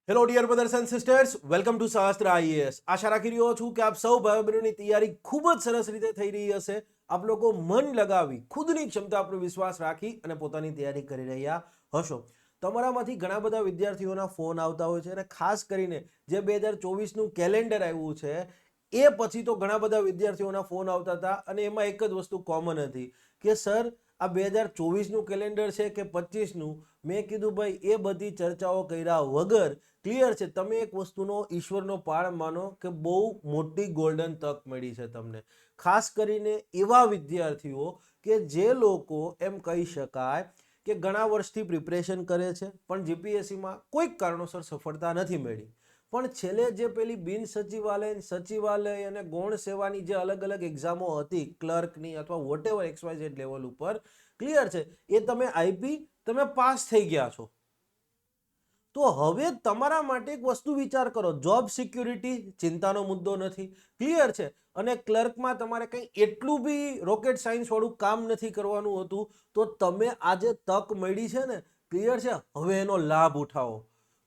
Hello dear brothers and sisters, welcome to Shastra IAS. આશા રાખી રહ્યો છું કે આપ સૌ ભાઈ બહેનોની તૈયારી ખૂબ જ સરસ રીતે થઈ રહી હશે. આપ લોકો મન લગાવી, ખુદની ક્ષમતા પર વિશ્વાસ રાખી અને પોતાની તૈયારી કરી રહ્યા હશો. તમારામાંથી ઘણા બધા વિદ્યાર્થીઓના ફોન આવતા હોય છે અને ખાસ કરીને જે 2024નું કેલેન્ડર આવ્યું છે એ પછી તો ઘણા બધા વિદ્યાર્થીઓના ફોન આવતા હતા અને એમાં એક જ વસ્તુ કોમન હતી કે સર આ 2024નું કેલેન્ડર છે કે 25નું. મેં કીધું ભાઈ એ બધી ચર્ચાઓ કર્યા વગર ક્લિયર છે, તમે એક વસ્તુનો ઈશ્વરનો પાળ માનો કે બહુ મોટી ગોલ્ડન તક મળી છે તમને. ખાસ કરીને એવા વિદ્યાર્થીઓ કે જે લોકો એમ કહી શકાય કે ઘણા વર્ષથી પ્રિપરેશન કરે છે પણ જીપીએસસીમાં કોઈક કારણોસર સફળતા નથી મળી, પણ છેલ્લે જે પેલી બિન સચિવાલય, સચિવાલય અને ગૌણ સેવાની જે અલગ અલગ એક્ઝામો હતી ક્લર્કની અથવા વોટ એવર XYZ લેવલ ઉપર, ક્લિયર છે, એ તમે આપી, તમે પાસ થઈ ગયા છો. તો હવે તમારા માટે એક વસ્તુ વિચાર કરો, જોબ સિક્યુરિટી ચિંતાનો મુદ્દો નથી, ક્લિયર છે, અને ક્લર્કમાં તમારે કંઈ એટલું બી રોકેટ સાયન્સ વાળું કામ નથી કરવાનું હતું. તો તમે આજે તક મળી છે ને, ક્લિયર છે, હવે એનો લાભ ઉઠાવો,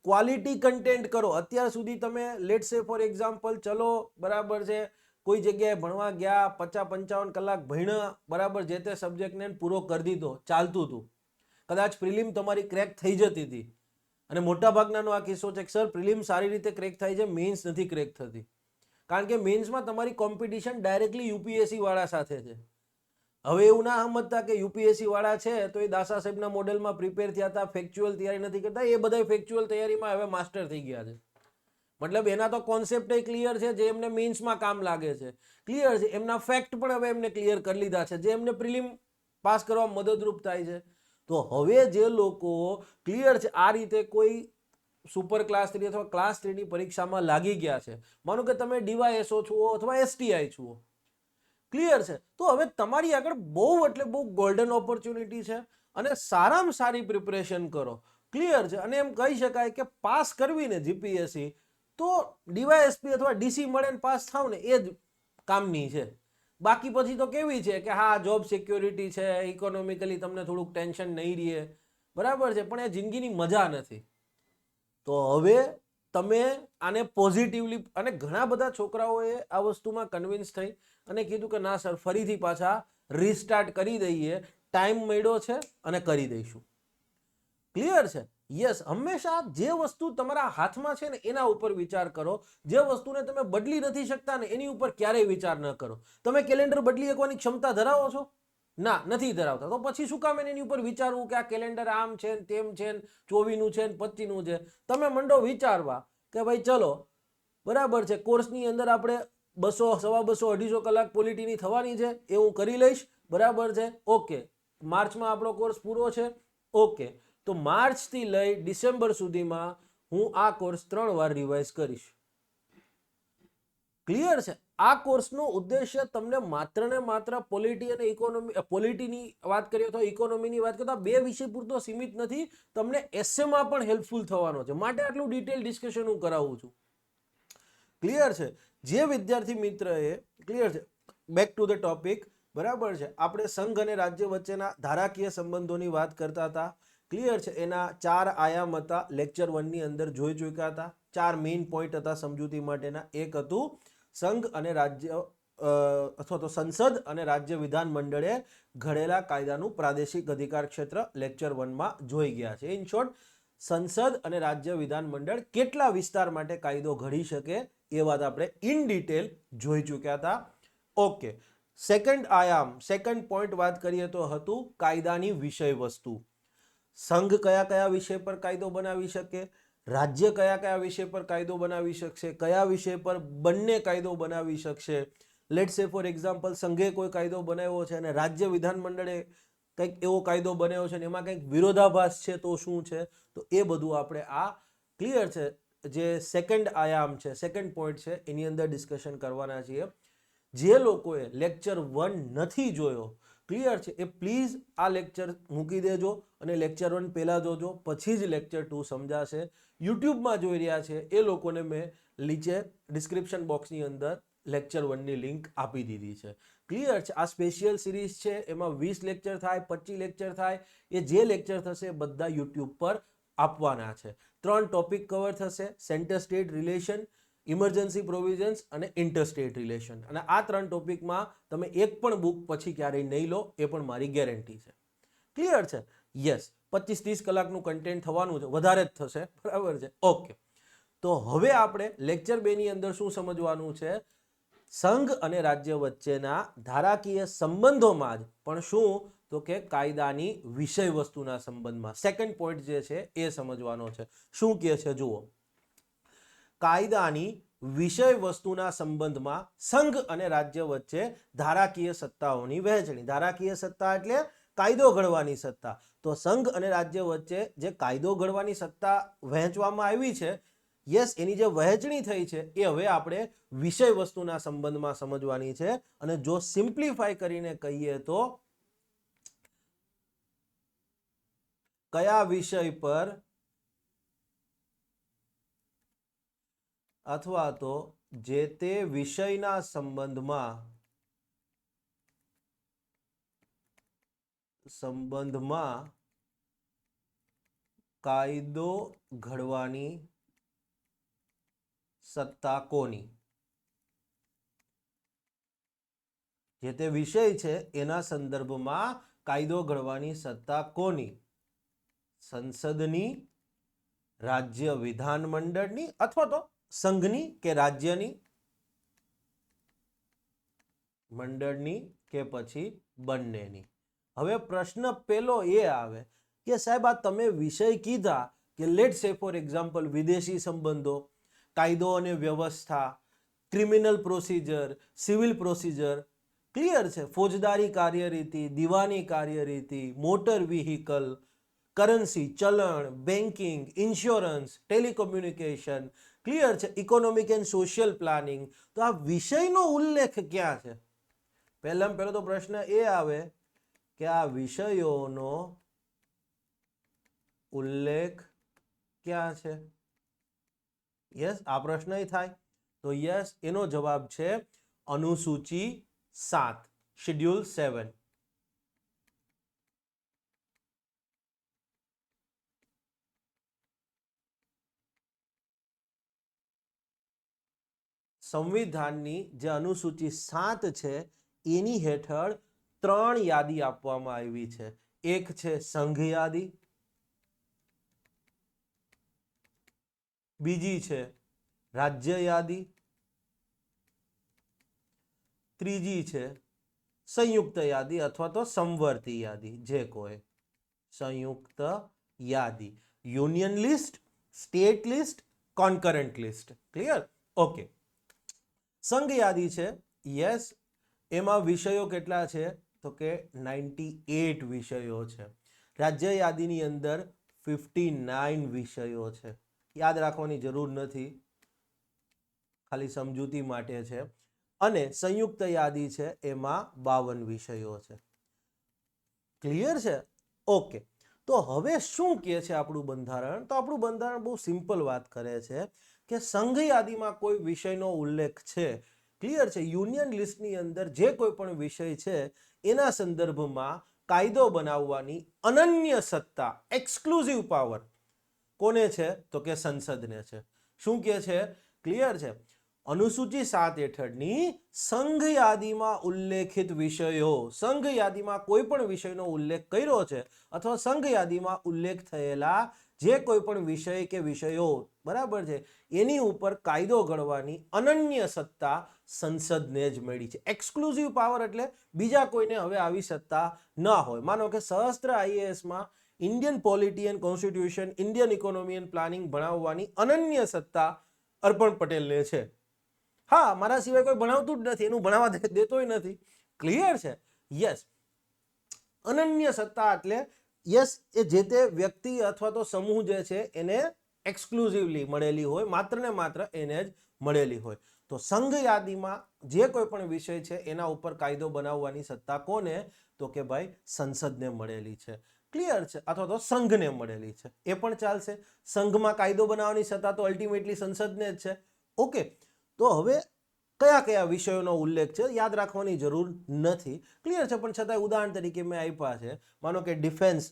ક્વોલિટી કન્ટેન્ટ કરો. અત્યાર સુધી તમે લેટ્સ સે ફોર એક્ઝામ્પલ, ચલો બરાબર છે, કોઈ જગ્યાએ ભણવા ગયા, 50-55 કલાક ભણ્યા, બરાબર, જે તે સબ્જેક્ટને પૂરો કરી દીધો, ચાલતું હતું, કદાચ પ્રિલિમ તમારી ક્રેક થઈ જતી હતી. અને મોટા ભાગનાનો આ કિસ્સો છે કે સર પ્રિલિમ સારી રીતે ક્રેક થાય છે, મેન્સ નથી ક્રેક થતી, કારણ કે મેન્સમાં તમારી કોમ્પિટિશન ડાયરેક્ટલી યુપીએસસી વાળા સાથે છે. હવે એવું ના સમજતા કે યુપીએસસી વાળા છે તો એ દાસા સાહેબના મોડેલમાં પ્રિપેર થયા હતા, ફેક્ચ્યુઅલ તૈયારી નથી કરતા. એ બધા ફેક્ચ્યુઅલ તૈયારીમાં હવે માસ્ટર થઈ ગયા છે. મતલબ એના તો કોન્સેપ્ટ એ ક્લિયર છે જે એમને મેન્સમાં કામ લાગે છે, ક્લિયર છે, એમના ફેક્ટ પણ હવે એમને ક્લિયર કરી લીધા છે જે એમને પ્રિલિમ પાસ કરવા મદદરૂપ થાય છે. તો હવે જે લોકો ક્લિયર છે આ રીતે કોઈ સુપર ક્લાસ 3 અથવા ક્લાસ 3ની પરીક્ષામાં લાગી ગયા છે, માનો કે તમે ડીવાયએસઓ છો અથવા એસટીઆઈ છો, ક્લિયર છે, તો હવે તમારી આગળ બહુ એટલે બહુ ગોલ્ડન ઓપોર્ચ્યુનિટી છે અને સારામાં સારી પ્રિપરેશન કરો, ક્લિયર છે, અને એમ કહી શકાય કે પાસ કરવી ને જીપીએસસી તો ડીવાયએસપી અથવા ડીસી મળે ને પાસ થાવ ને એ જ કામની છે. બાકી પછી તો કેવી છે કે હા જોબ સિક્યોરિટી છે, ઇકોનોમિકલી તમને થોડુંક ટેન્શન નહીં રહે, બરાબર છે, પણ એ જિંદગીની મજા નથી. તો હવે તમે આને પોઝિટિવલી, અને ઘણા બધા છોકરાઓએ આ વસ્તુમાં કન્વિન્સ થઈ અને કીધું કે ના સર ફરીથી પાછા રીસ્ટાર્ટ કરી દઈએ, ટાઈમ મળ્યો છે અને કરી દઈશું, ક્લિયર છે. યસ, હંમેશા જે વસ્તુ તમારા હાથમાં છે ને એના ઉપર વિચાર કરો. જે વસ્તુને તમે બદલી નથી શકતા ને એની ઉપર ક્યારેય વિચાર ન કરો. તમે કેલેન્ડર બદલી શકવાની ક્ષમતા ધરાવો છો? ના, નથી ધરાવતા. તો પછી શું કામ એની ઉપર વિચારવું કે આ કેલેન્ડર આમ છે ને તેમ છે ને 24નું છે ને 25નું છે. તમે મંડો વિચારવા કે ભાઈ ચલો બરાબર છે, કોર્સની અંદર આપણે 200, 250, 250 કલાક પોલિટીની થવાની છે, એ હું કરી લઈશ, બરાબર છે, ઓકે. માર્ચમાં આપણો કોર્સ પૂરો છે, ઓકે. તો માર્ચથી લઈ ડિસેમ્બર સુધીમાં હું આ કોર્સ 3 વાર રિવાઇઝ કરીશ, ક્લિયર છે. આ કોર્સનો ઉદ્દેશ્ય તમને માત્ર ને માત્ર પોલિટી અને ઇકોનોમી, પોલિટીની વાત કરીએ તો ઇકોનોમીની વાત કરીએ તો બે વિષય પૂરતો સીમિત નથી, તમને એસએમાં પણ હેલ્પફુલ થવાનો છે, માટે આટલું ડિટેલ ડિસ્કશન હું કરાવું છું, ક્લિયર છે. જે વિદ્યાર્થી મિત્રએ, ક્લિયર છે, બેક ટુ ધ ટોપિક, બરાબર છે, આપણે સંઘ અને રાજ્ય વચ્ચેના ધારાકીય સંબંધોની વાત કરતા હતા, ક્લિયર છે, એના 4 આયામ હતા, લેક્ચર 1 ની અંદર જોઈ ચૂક્યા હતા. 4 મેઇન પોઈન્ટ હતા સમજૂતી માટેના. એક હતું સંઘ અને રાજ્ય અથવા તો સંસદ અને રાજ્ય વિધાન મંડળે ઘડેલા કાયદાનું પ્રાદેશિક અધિકાર ક્ષેત્ર, લેક્ચર 1માં જોઈ ગયા છે. ઇન શોર્ટ, સંસદ અને રાજ્ય વિધાન મંડળ કેટલા વિસ્તાર માટે કાયદો ઘડી શકે એ વાત આપણે ઇન ડિટેલ જોઈ ચૂક્યા હતા. ઓકે. સેકન્ડ આયામ, સેકન્ડ પોઈન્ટ વાત કરીએ તો હતું કાયદાની વિષય વસ્તુ. સંઘ કયા કયા વિષય પર કાયદો બનાવી શકે, રાજ્ય કયા કયા વિષય પર કાયદો બનાવી શકશે, કયા વિષય પર બંને કાયદો બનાવી શકશે. લેટ સે ફોર એક્ઝામ્પલ, સંઘે કોઈ કાયદો બનાવ્યો છે અને રાજ્ય વિધાનમંડળે કંઈક એવો કાયદો બનાવ્યો છે અને એમાં કંઈક વિરોધાભાસ છે તો શું છે, તો એ બધું આપણે આ ક્લિયર છે જે સેકન્ડ આયામ છે, સેકન્ડ પોઈન્ટ છે, એની અંદર ડિસ્કશન કરવાના છીએ. જે લોકોએ લેક્ચર 1 નથી જોયો, ક્લિયર છે, એ પ્લીઝ આ લેક્ચર મૂકી દેજો અને લેક્ચર 1 પહેલાં જોજો, પછી જ લેક્ચર 2 સમજાશે. યુટ્યુબમાં જોઈ રહ્યા છે એ લોકોને મેં નીચે ડિસ્ક્રિપ્શન બોક્સની અંદર લેક્ચર 1ની લિંક આપી દીધી છે, ક્લિયર છે. આ સ્પેશિયલ સિરીઝ છે, એમાં 20 લેક્ચર થાય, 25 લેક્ચર થાય, એ જે લેક્ચર થશે બધા યુટ્યુબ પર આપવાના છે. 3 ટોપિક કવર થશે: centre state relation, emergency provisions અને ઇન્ટરસ્ટેટ રિલેશન. અને આ 3 ટોપિકમાં તમે એક પણ બુક પછી ક્યારેય નહીં લો, એ પણ મારી ગેરંટી છે. ક્લિયર છે? યસ. 25-30 કલાકનું કન્ટેન્ટ થવાનું છે, વધારે જ થશે, બરાબર છે? ઓકે. તો હવે આપણે લેક્ચર 2 ની અંદર શું સમજવાનું છે? સંઘ અને રાજ્ય વચ્ચેના ધારાકીય સંબંધોમાં જ પણ શું તો કે કાયદાની વિષય વસ્તુના સંબંધમાં સેકન્ડ પોઈન્ટ જે છે એ સમજવાનો છે. શું કહે છે જુઓ, કાયદાની વિષય વસ્તુના સંબંધમાં સંઘ અને રાજ્ય વચ્ચે ધારાકીય સત્તાઓની વહેંચણી. ધારાકીય સત્તા એટલે કાયદો ઘડવાની સત્તા. તો સંઘ અને રાજ્ય વચ્ચે જે કાયદો ઘડવાની સત્તા વહેંચવામાં આવી છે, યસ, એની જે વહેંચણી થઈ છે એ હવે આપણે વિષય વસ્તુના સંબંધમાં સમજવાની છે. અને જો સિમ્પ્લિફાઈ કરીને કહીએ તો કયા વિષય પર અથવા તો જે તે વિષયના સંબંધમાં કાયદો ઘડવાની સત્તા કોની? જે તે વિષય છે એના સંદર્ભમાં કાયદો ઘડવાની સત્તા કોની? સંસદની, રાજ્ય વિધાનમંડળની અથવા તો સંઘની કે રાજ્યની મંડળની કે પછી બંનેની. હવે પ્રશ્ન પેલો એ આવે કે સાહેબ, આ તમે વિષય કીધા કે લેટ્સ સે ફોર એક્ઝામ્પલ વિદેશી સંબંધો, કાયદો અને વ્યવસ્થા, criminal procedure, civil procedure, clear છે, ફોજદારી કાર્યરીતિ, દીવાની કાર્યરીતિ, મોટર વ્હીકલ, કરન્સી, ચલણ, બેન્કિંગ, ઇન્સ્યોરન્સ, ટેલિકોમ્યુનિકેશન, ક્લિયર છે, ઇકોનોમિક એન્ડ સોશિયલ પ્લાનિંગ. તો આ વિષયનો ઉલ્લેખ ક્યાં છે? પહેલામાં પહેલો તો પ્રશ્ન એ આવે કે આ વિષયોનો ઉલ્લેખ ક્યાં છે? યસ, આ પ્રશ્ન થાય. તો યસ, એનો જવાબ છે અનુસૂચિ 7, શેડ્યુલ 7. સંવિધાનની જે અનુસૂચિ 7 છે એની હેઠળ 3 યાદી આપવામાં આવી છે. એક છે સંઘ યાદી, બીજી છે રાજ્ય યાદી, ત્રીજી છે સંયુક્ત યાદી અથવા તો સમવર્તી યાદી. જે કોઈ સંયુક્ત યાદી, union list, state list, concurrent list. Clear? Okay. સંઘ યાદી છે, યસ, એમાં વિષયો કેટલા છે તો કે 98 વિષયો છે. રાજ્ય યાદીની અંદર 59 વિષયો છે. યાદ રાખવાની જરૂર નથી, ખાલી સમજૂતી માટે છે. અને સંયુક્ત યાદી છે એમાં 52 વિષયો છે. ક્લિયર છે? ઓકે. તો હવે શું કહે છે આપણું બંધારણ? તો આપણું બંધારણ બહુ સિમ્પલ વાત કરે છે કે સંઘ યાદીમાં કોઈ વિષયનો ઉલ્લેખ છે, ક્લિયર છે, યુનિયન લિસ્ટની અંદર જે કોઈ પણ વિષય છે એના સંદર્ભમાં કાયદો બનાવવાની અનન્ય સત્તા, એક્સક્લુઝિવ પાવર કોને છે તો કે સંસદને છે. શું કહે છે? ક્લિયર છે, અનુસૂચિ 7 હેઠળની સંઘ યાદીમાં ઉલ્લેખિત વિષયો, સંઘ યાદીમાં કોઈ પણ વિષયનો ઉલ્લેખ કર્યો છે અથવા સંઘ યાદીમાં ઉલ્લેખ થયેલા જે કોઈ પણ વિષય કે વિષયો, બરાબર છે, એની ઉપર કાયદો ઘડવાની અનન્ય સત્તા સંસદને જ મળી છે. એક્સક્લુઝિવ પાવર એટલે બીજા કોઈને હવે આવી સત્તા ન હોય. માનો કે સહસ્ત્ર આઈએએસમાં Indian polity and constitution, Indian economy and planning ભણાવવાની અનન્ય સત્તા અર્પણ પટેલને છે. હા, મારા સિવાય કોઈ ભણાવતું જ નથી, એનું ભણાવવા દેતોય નથી. ક્લિયર છે? યસ, અનન્ય સત્તા એટલે યસ, એ જે તે વ્યક્તિ અથવા તો સમૂહ જે છે એને એક્સક્લુઝિવલી મળેલી હોય, માત્ર ને માત્ર એને જ મળેલી હોય. તો સંઘ યાદીમાં જે કોઈ પણ વિષય છે એના ઉપર કાયદો બનાવવાની સત્તા કોને તો કે ભાઈ સંસદને મળેલી છે. ક્લિયર છે? અથવા તો સંઘને મળેલી છે, એ પણ ચાલશે. સંઘમાં કાયદો બનાવવાની સત્તા તો અલ્ટિમેટલી સંસદને જ છે. ઓકે. તો હવે કયા કયા વિષયોનો ઉલ્લેખ છે યાદ રાખવાની જરૂર નથી, ક્લિયર છે. પણ છતાંય ઉદાહરણ તરીકે મેં આપ્યા છે. માનો કે ડિફેન્સ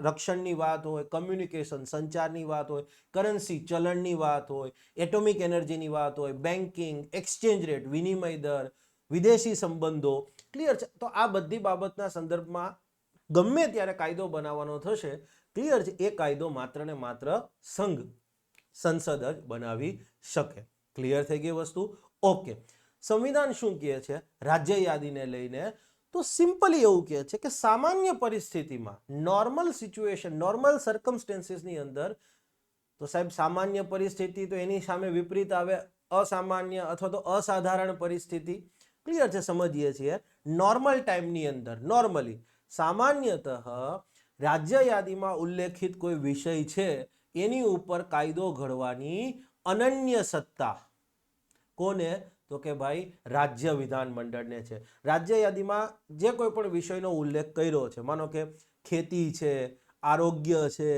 રક્ષણની વાત હોય, કમ્યુનિકેશન સંચારની વાત હોય, કરન્સી ચલણની વાત હોય, એટોમિક એનર્જીની વાત હોય, બેન્કિંગ, એક્સચેન્જ રેટ વિનિમય દર, વિદેશી સંબંધો, ક્લિયર છે. તો આ બધી બાબતના સંદર્ભમાં ગમે ત્યારે કાયદો બનાવવાનો થશે, ક્લિયર છે, એ કાયદો માત્ર ને માત્ર સંસદ જ બનાવી શકે. ક્લિયર થઈ ગઈ વસ્તુ? ઓકે. સંવિધાન શું કહે છે રાજ્ય યાદીને લઈને? તો સિમ્પલી એવું કહે છે કે સામાન્ય પરિસ્થિતિમાં, નોર્મલ સિચ્યુએશન, નોર્મલ સર્કમસ્ટેન્સીસની અંદર, તો સાહેબ સામાન્ય પરિસ્થિતિ તો એની સામે વિપરીત આવે અસામાન્ય અથવા તો અસાધારણ પરિસ્થિતિ. ક્લિયર છે, સમજીએ છીએ. નોર્મલ ટાઈમની અંદર નોર્મલી સામાન્યતઃ રાજ્ય યાદીમાં ઉલ્લેખિત કોઈ વિષય છે એની ઉપર કાયદો ઘડવાની અનન્ય સત્તા કોને? તો કે ભાઈ રાજ્ય વિધાનમંડળને છે. રાજ્ય યાદીમાં જે કોઈ પણ વિષયનો ઉલ્લેખ કર્યો છે, માનો કે ખેતી છે, આરોગ્ય છે,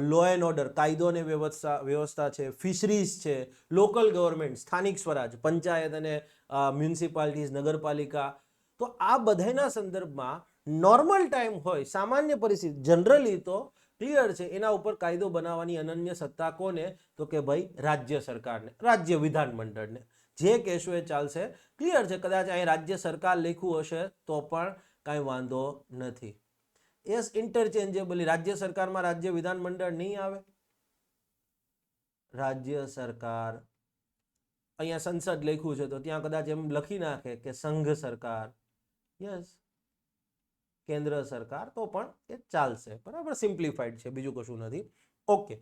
લો એન્ડ ઓર્ડર કાયદો અને વ્યવસ્થા છે, ફિશરીઝ છે, લોકલ ગવર્મેન્ટ સ્થાનિક સ્વરાજ પંચાયત અને મ્યુનિસિપાલિટીઝ નગરપાલિકા, તો આ બધાના સંદર્ભમાં નોર્મલ ટાઈમ હોય, સામાન્ય પરિસ્થિતિ, જનરલી તો ક્લિયર છે, એના ઉપર કાયદો બનાવવાની અનન્ય સત્તા કોને? તો કે ભાઈ રાજ્ય સરકારને, રાજ્ય વિધાનમંડળને. જે કહેશો એ ચાલશે. ક્લિયર છે. કદાચ અહીં રાજ્ય સરકાર લખ્યું હશે તો પણ કાંઈ વાંધો નથી. યસ, ઇન્ટરચેન્જેબલી રાજ્ય સરકારમાં રાજ્ય વિધાનમંડળ નહીં આવે. રાજ્ય સરકાર અહીંયા સંસદ લખ્યું છે તો ત્યાં કદાચ એમ લખી નાખે કે સંઘ સરકાર, યસ, કેન્દ્ર સરકાર, તો પણ એ ચાલશે. બરાબર, સિમ્પ્લિફાઈડ છે, બીજું કશું નથી. ઓકે.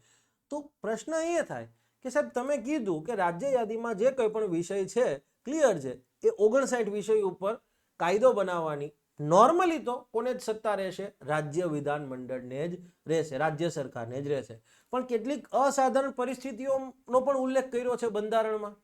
તો પ્રશ્ન એ થાય કે સાહેબ તમે કીધું કે રાજ્ય યાદીમાં જે કોઈ પણ વિષય છે, ક્લિયર છે, એ 59 વિષય ઉપર કાયદો બનાવવાની નોર્મલી તો કોને જ સત્તા રહેશે? રાજ્ય વિધાનમંડળને જ રહેશે, રાજ્ય સરકારને જ રહેશે. પણ કેટલીક અસાધારણ પરિસ્થિતિઓનો પણ ઉલ્લેખ કર્યો છે બંધારણમાં.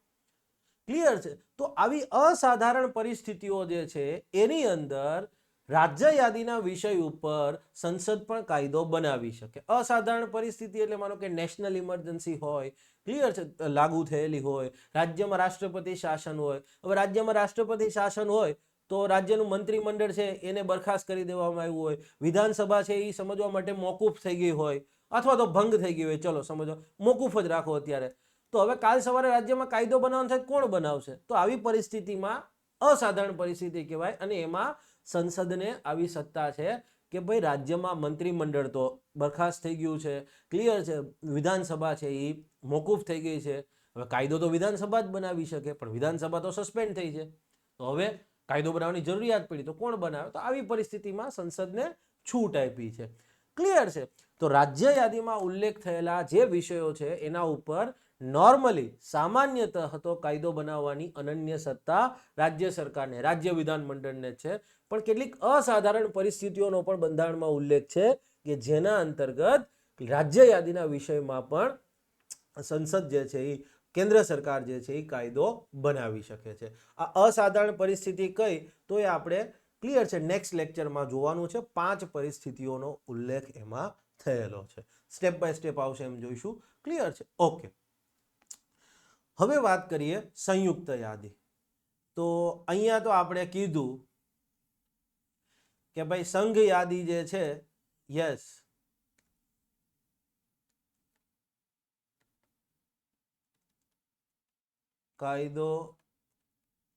ક્લિયર છે. તો આવી અસાધારણ પરિસ્થિતિઓ જે છે એની અંદર રાજ્ય યાદીના વિષય ઉપર સંસદ પણ કાયદો બનાવી શકે. અસાધારણ પરિસ્થિતિ એટલે માનો કે નેશનલ ઇમરજન્સી હોય, ક્લિયર છે, લાગુ થયેલી હોય, રાજ્યમાં રાષ્ટ્રપતિ શાસન હોય. હવે રાજ્યમાં રાષ્ટ્રપતિ શાસન હોય તો રાજ્યનું મંત્રીમંડળ છે એને બરખાસ્ત કરી દેવામાં આવ્યું હોય, વિધાનસભા છે એ સમજવા માટે મોકૂફ થઈ ગઈ હોય અથવા તો ભંગ થઈ ગઈ હોય, ચલો સમજો મોકૂફ જ રાખો અત્યારે. તો હવે કાલ સવારે રાજ્યમાં કાયદો બનાવવાનો થાય, કોણ બનાવશે? તો આવી પરિસ્થિતિમાં અસાધારણ પરિસ્થિતિ કહેવાય અને એમાં સંસદને આવી સત્તા છે કે ભાઈ રાજ્યમાં મંત્રીમંડળ તો બરખાસ્ત થઈ ગયું છે, ક્લિયર છે, વિધાનસભા છે એ મોકૂફ થઈ ગઈ છે. હવે કાયદો તો વિધાનસભા જ બનાવી શકે, પણ વિધાનસભા તો સસ્પેન્ડ થઈ છે. તો હવે કાયદો બનાવવાની જરૂરિયાત પડી તો કોણ બનાવે? તો આવી પરિસ્થિતિમાં સંસદને છૂટ આપી છે. ક્લિયર છે. તો રાજ્ય યાદીમાં ઉલ્લેખ થયેલા જે વિષયો છે એના ઉપર નોર્મલી સામાન્યતઃ તો કાયદો બનાવવાની અનન્ય સત્તા રાજ્ય સરકારને, રાજ્ય વિધાનમંડળને છે. પણ કેટલીક અસાધારણ પરિસ્થિતિઓનો પણ બંધારણમાં ઉલ્લેખ છે કે જેના અંતર્ગત રાજ્ય યાદીના વિષયમાં પણ સંસદ જે છે એ કેન્દ્ર સરકાર જે છે એ કાયદો બનાવી શકે છે. આ અસાધારણ પરિસ્થિતિ કઈ તો એ આપણે ક્લિયર છે નેક્સ્ટ લેક્ચરમાં જોવાનું છે. 5 પરિસ્થિતિઓનો ઉલ્લેખ એમાં થયેલો છે. સ્ટેપ બાય સ્ટેપ આવશે એમ જોઈશું. ક્લિયર છે? ઓકે. હવે વાત કરીએ સંયુક્ત યાદી. તો અહીંયા તો આપણે કીધું કે ભાઈ સંઘ યાદી જે છે, યસ, કાયદો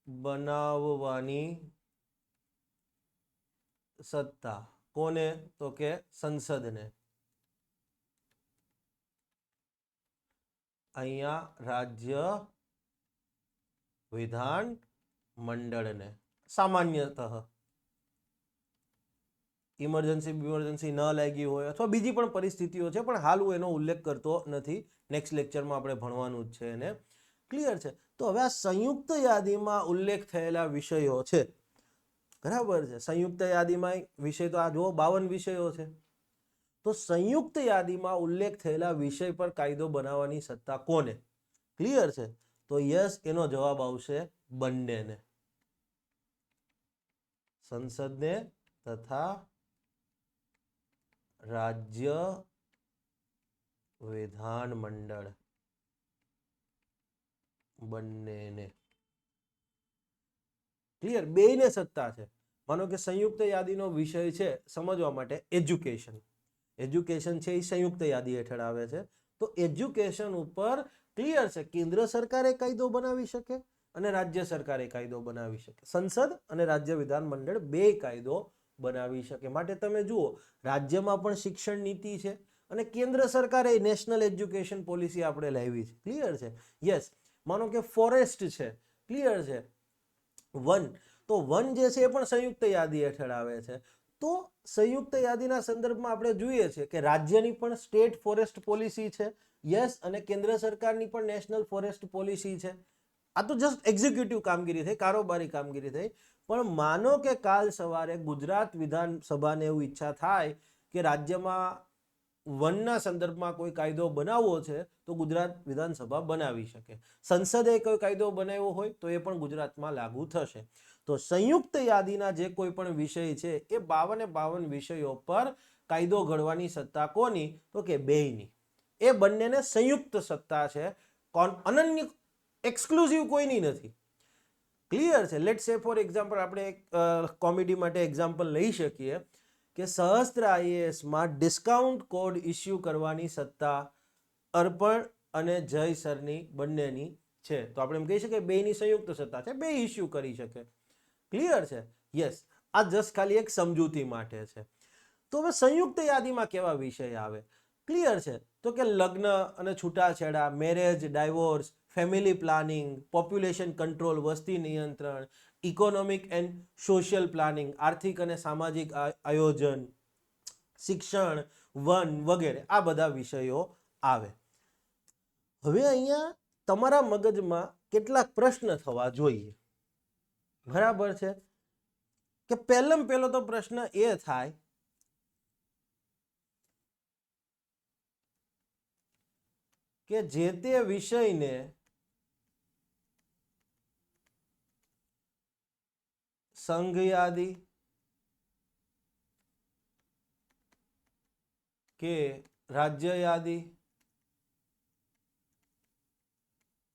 બનાવવાની સત્તા કોને? તો કે સંસદને. અહીંયા રાજ્ય વિધાન મંડળને. સામાન્યતઃ ઇમરજન્સી ન લાગી હોય અથવા બીજી પણ પરિસ્થિતિઓ છે, પણ હાલ હું એનો ઉલ્લેખ કરતો નથી. નેક્સ્ટ લેક્ચરમાં આપણે ભણવાનું જ છે એને. ક્લિયર છે? તો હવે આ સંયુક્ત યાદીમાં ઉલ્લેખ થયેલા વિષયો છે, બરાબર છે. સંયુક્ત યાદીમાં વિષય તો આ જુઓ 52 વિષયો છે. તો સંયુક્ત યાદીમાં ઉલ્લેખ થયેલા વિષય પર કાયદો બનાવવાની સત્તા કોને? ક્લિયર છે? તો યસ, એનો જવાબ આવશે બંનેને, સંસદને તથા રાજ્ય વિધાનમંડળ બંનેને. ક્લિયર, બેયને સત્તા છે. માનો કે સંયુક્ત યાદીનો વિષય છે સમજવા માટે એજ્યુકેશન. એજ્યુકેશન છે એ સંયુક્ત યાદી હેઠળ આવે છે. તો એજ્યુકેશન ઉપર ક્લિયર છે, કેન્દ્ર સરકારે કાયદો બનાવી શકે અને રાજ્ય સરકારે કાયદો બનાવી શકે. સંસદ અને રાજ્ય વિધાનમંડળ બે કાયદો બનાવી શકે. માટે તમે જુઓ, રાજ્યમાં પણ શિક્ષણ નીતિ છે અને કેન્દ્ર સરકારે નેશનલ એજ્યુકેશન પોલિસી આપણે લાવી છે. ક્લિયર છે? યસ. માનો કે ફોરેસ્ટ છે, ક્લિયર છે, વન, તો વન જે છે એ પણ સંયુક્ત યાદી હેઠળ આવે છે. તો સંયુક્ત યાદીના સંદર્ભમાં આપણે જોઈએ છે કે રાજ્યની પણ સ્ટેટ ફોરેસ્ટ પોલિસી છે, યસ, અને કેન્દ્ર સરકારની પણ નેશનલ ફોરેસ્ટ પોલિસી છે. આ તો જસ્ટ એક્ઝિક્યુટિવ કામગીરી થઈ, કારોબારી કામગીરી થઈ. પણ માનો કે કાલ સવારે ગુજરાત વિધાનસભાને એવું ઈચ્છા થાય કે રાજ્યમાં વનના સંદર્ભમાં કોઈ કાયદો બનાવવો છે તો ગુજરાત વિધાનસભા બનાવી શકે. સંસદે કોઈ કાયદો બનાવ્યો હોય તો એ પણ ગુજરાતમાં લાગુ થશે. તો સંયુક્ત યાદીના જે કોઈ પણ વિષય છે એ 52 વિષયો પર કાયદો ઘડવાની સત્તા કોની? તો કે બેયની. એ બંનેને સંયુક્ત સત્તા છે, અનન્ય, એક્સક્લુઝિવ કોઈની નથી. ક્લિયર છે? લેટ સે ફોર એક્ઝામ્પલ આપણે એક કોમેડી માટે એક્ઝામ્પલ લઈ શકીએ કે સહસ્ત્ર આઈએએસમાં ડિસ્કાઉન્ટ કોડ ઇસ્યુ કરવાની સત્તા અર્પણ અને જય સરની બંનેની છે. તો આપણે એમ કહી શકીએ બેયની સંયુક્ત સત્તા છે, બે ઇસ્યુ કરી શકે. ક્લિયર છે? યસ. આ જસ્ટ ખાલી એક સમજૂતી માટે છે. તો હવે સંયુક્ત યાદીમાં કેવા વિષય આવે? ક્લિયર છે? તો કે લગ્ન અને છૂટાછેડા, marriage, divorce, family planning, population control, વસ્તી નિયંત્રણ, ઇકોનોમિક એન્ડ સોશિયલ પ્લાનિંગ, આર્થિક અને સામાજિક આયોજન, શિક્ષણ, વન વગેરે, આ બધા વિષયો આવે. હવે અહીંયા તમારા મગજમાં કેટલાક પ્રશ્ન થવા જોઈએ. બરાબર છે? કે પહેલો તો પ્રશ્ન એ થાય કે જે તે વિષયને સંઘ યાદી કે રાજ્ય યાદી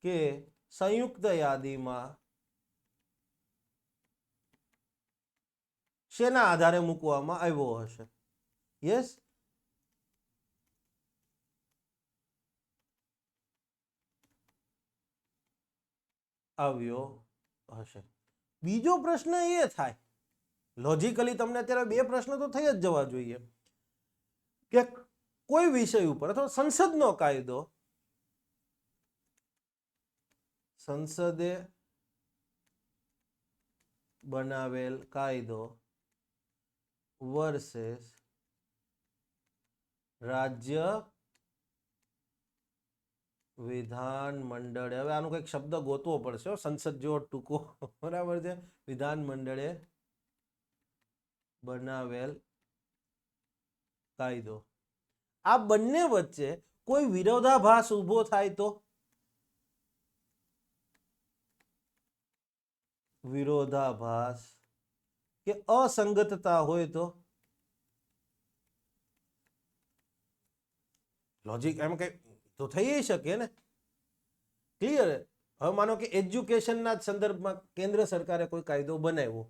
કે સંયુક્ત યાદીમાં શેના આધારે મૂકવામાં આવ્યો હશે? યસ, આવ્યો હશે. બીજો પ્રશ્ન એ થાય, લોજિકલી તમને અત્યારે બે પ્રશ્ન તો થઈ જ જવા જોઈએ કે કોઈ વિષય ઉપર અથવા સંસદનો કાયદો, સંસદે બનાવેલ કાયદો વર્સેસ રાજ્ય વિધાનમંડળે, હવે આનું કંઈક શબ્દ ગોતવો પડશે, સંસદ જેવો ટૂંકો, બરાબર છે, વિધાનમંડળે બનાવેલ કાયદો. આ બંને વચ્ચે કોઈ વિરોધાભાસ ઊભો થાય તો? વિરોધાભાસ કે અસંગતતા હોય તો? લોજિક એમ કઈ તો થઈ શકે ને. ક્લિયર? હવે માનો કે એજ્યુકેશનના સંદર્ભમાં કેન્દ્ર સરકારે કોઈ કાયદો બનાવ્યો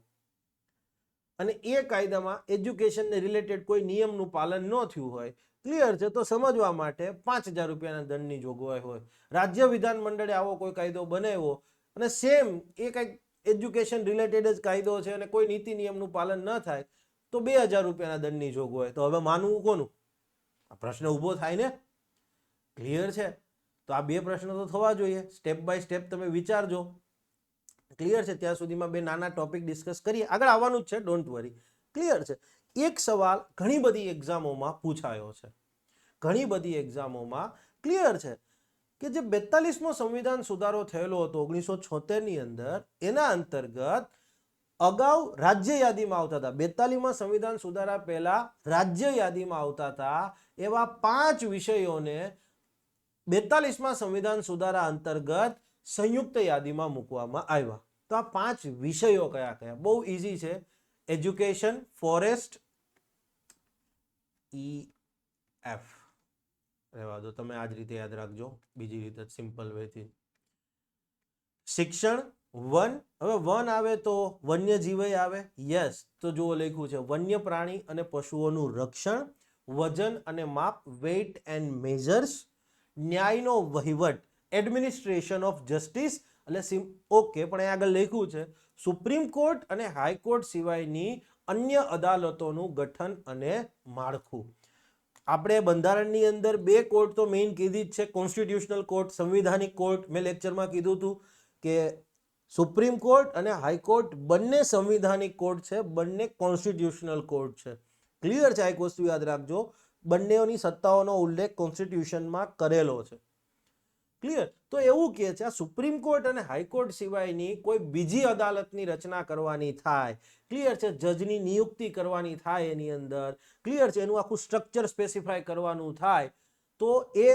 અને એ કાયદામાં એજ્યુકેશનને રિલેટેડ કોઈ નિયમનું પાલન ન થયું હોય, ક્લિયર છે, તો સમજવા માટે 5,000 રૂપિયાના દંડની જોગવાઈ હોય. રાજ્ય વિધાનમંડળે આવો કોઈ કાયદો બનાવ્યો અને સેમ એ કંઈક એજ્યુકેશન રિલેટેડ જ કાયદો છે અને કોઈ નીતિ નિયમનું પાલન ન થાય તો 2,000 રૂપિયાના દંડની જોગવાઈ. તો હવે માનવું કોનું? આ પ્રશ્ન ઊભો થાય ને. ક્લિયર છે? તો આ બે પ્રશ્નો તો થવા જોઈએ. સ્ટેપ બાય સ્ટેપ તમે વિચારજો. ક્લિયર છે? ત્યાં સુધીમાં બે નાના ટોપિક ડિસ્કસ કરીએ, આગળ આવવાનું જ છે, ડોન્ટ વરી. ક્લિયર છે? એક સવાલ ઘણી બધી એક્ઝામોમાં પૂછાયો છે, ઘણી બધી એક્ઝામોમાં. ક્લિયર છે? કે જે 42મો સંવિધાન સુધારો થયેલો હતો 1976ની અંદર, એના અંતર્ગત અગાઉ રાજ્ય યાદીમાં આવતા હતા, 42માં સંવિધાન સુધારા પહેલા રાજ્ય યાદીમાં આવતા હતા એવા 5 વિષયોને 42માં સંવિધાન સુધારા અંતર્ગત સંયુક્ત યાદીમાં મૂકવામાં આવ્યા. તો આ 5 વિષયો કયા કયા? બહુ ઈઝી છે. એજ્યુકેશન, ફોરેસ્ટ, EF રહેવા દો, તમે આ જ રીતે યાદ રાખજો, બીજી રીતે સિમ્પલ વેથી. શિક્ષણ, વન. હવે વન આવે તો વન્યજીવ આવે. યસ, તો જુઓ લખ્યું છે વન્ય પ્રાણી અને પશુઓનું રક્ષણ, વજન અને માપ, વેઇટ એન્ડ મેઝર્સ, ન્યાયનો વહીવટ, એડમિનિસ્ટ્રેશન ઓફ જસ્ટિસ. એટલે ઓકે, પણ અહીં આગળ લખ્યું છે સુપ્રીમ કોર્ટ અને હાઈકોર્ટ સિવાયની અન્ય અદાલતોનું ગઠન અને માળખું. આપણે બંધારણની અંદર બે કોર્ટ તો મેઇન કીધી જ છે, કોન્સ્ટિટ્યુશનલ કોર્ટ, સંવિધાનિક કોર્ટ. મેં લેક્ચરમાં કીધું હતું કે સુપ્રીમ કોર્ટ અને હાઈકોર્ટ બંને સંવિધાનિક કોર્ટ છે, બંને કોન્સ્ટિટ્યુશનલ કોર્ટ છે. ક્લિયર છે? આ એક વસ્તુ યાદ રાખજો, બંનેની સત્તાઓનો ઉલ્લેખ કોન્સ્ટિટ્યુશનમાં કરેલો છે. ક્લિયર? તો એવું કહે છે આ સુપ્રીમ કોર્ટ અને હાઈકોર્ટ સિવાયની કોઈ બીજી અદાલતની રચના કરવાની થાય, ક્લિયર છે, જજની નિયુક્તિ કરવાની થાય એની અંદર, ક્લિયર છે, એનું આખું સ્ટ્રક્ચર સ્પેસિફાય કરવાનું થાય, તો એ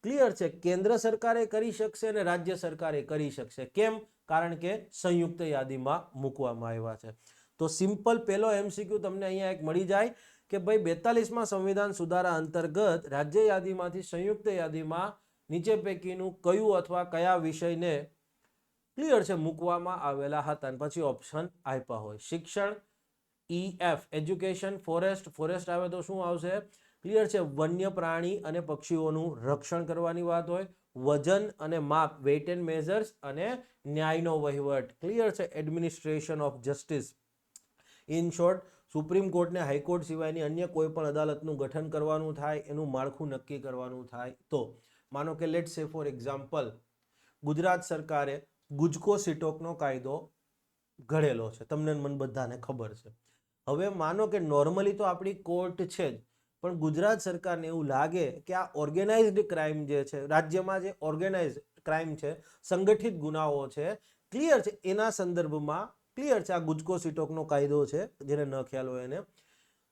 ક્લિયર છે કેન્દ્ર સરકારે કરી શકશે અને રાજ્ય સરકારે કરી શકશે. કેમ? કારણ કે સંયુક્ત યાદીમાં મૂકવામાં આવ્યા છે. તો સિમ્પલ પહેલો MCQ તમને અહીંયા એક મળી જાય કે ભાઈ 42માં સંવિધાન સુધારા અંતર્ગત રાજ્ય યાદીમાંથી સંયુક્ત યાદીમાં નીચે પૈકીનું કયું અથવા કયા વિષયને ક્લિયર છે મૂકવામાં આવેલા હતા, અને પછી ઓપ્શન આપ્યા હોય. શિક્ષણ, EF એજ્યુકેશન, ફોરેસ્ટ આવે તો શું આવશે? ક્લિયર છે, વન્ય પ્રાણી અને પક્ષીઓનું રક્ષણ કરવાની વાત હોય, વજન અને માપ, વેઇટ એન્ડ મેઝર્સ, અને ન્યાયનો વહીવટ, ક્લિયર છે, administration of justice. In short, supreme કોર્ટને હાઈકોર્ટ સિવાયની અન્ય કોઈ પણ અદાલતનું ગઠન કરવાનું થાય, એનું માળખું નક્કી કરવાનું થાય. તો માનો કે લેટ્સ સે ફોર એક્ઝામ્પલ ગુજરાત સરકારે ગુજકો સિટોકનો કાયદો ઘડેલો છે, તમને મને બધાને ખબર છે. હવે માનો કે નોર્મલી તો આપણી કોર્ટ છે જ, પણ ગુજરાત સરકારને એવું લાગે કે આ ઓર્ગેનાઇઝડ ક્રાઇમ જે છે, રાજ્યમાં જે ઓર્ગેનાઇઝ ક્રાઇમ છે, સંગઠિત ગુનાઓ છે, ક્લિયર છે, એના સંદર્ભમાં ક્લિયર છે આ ગુજકો સિટોકનો કાયદો છે, જેને ન ખ્યાલ હોય એને.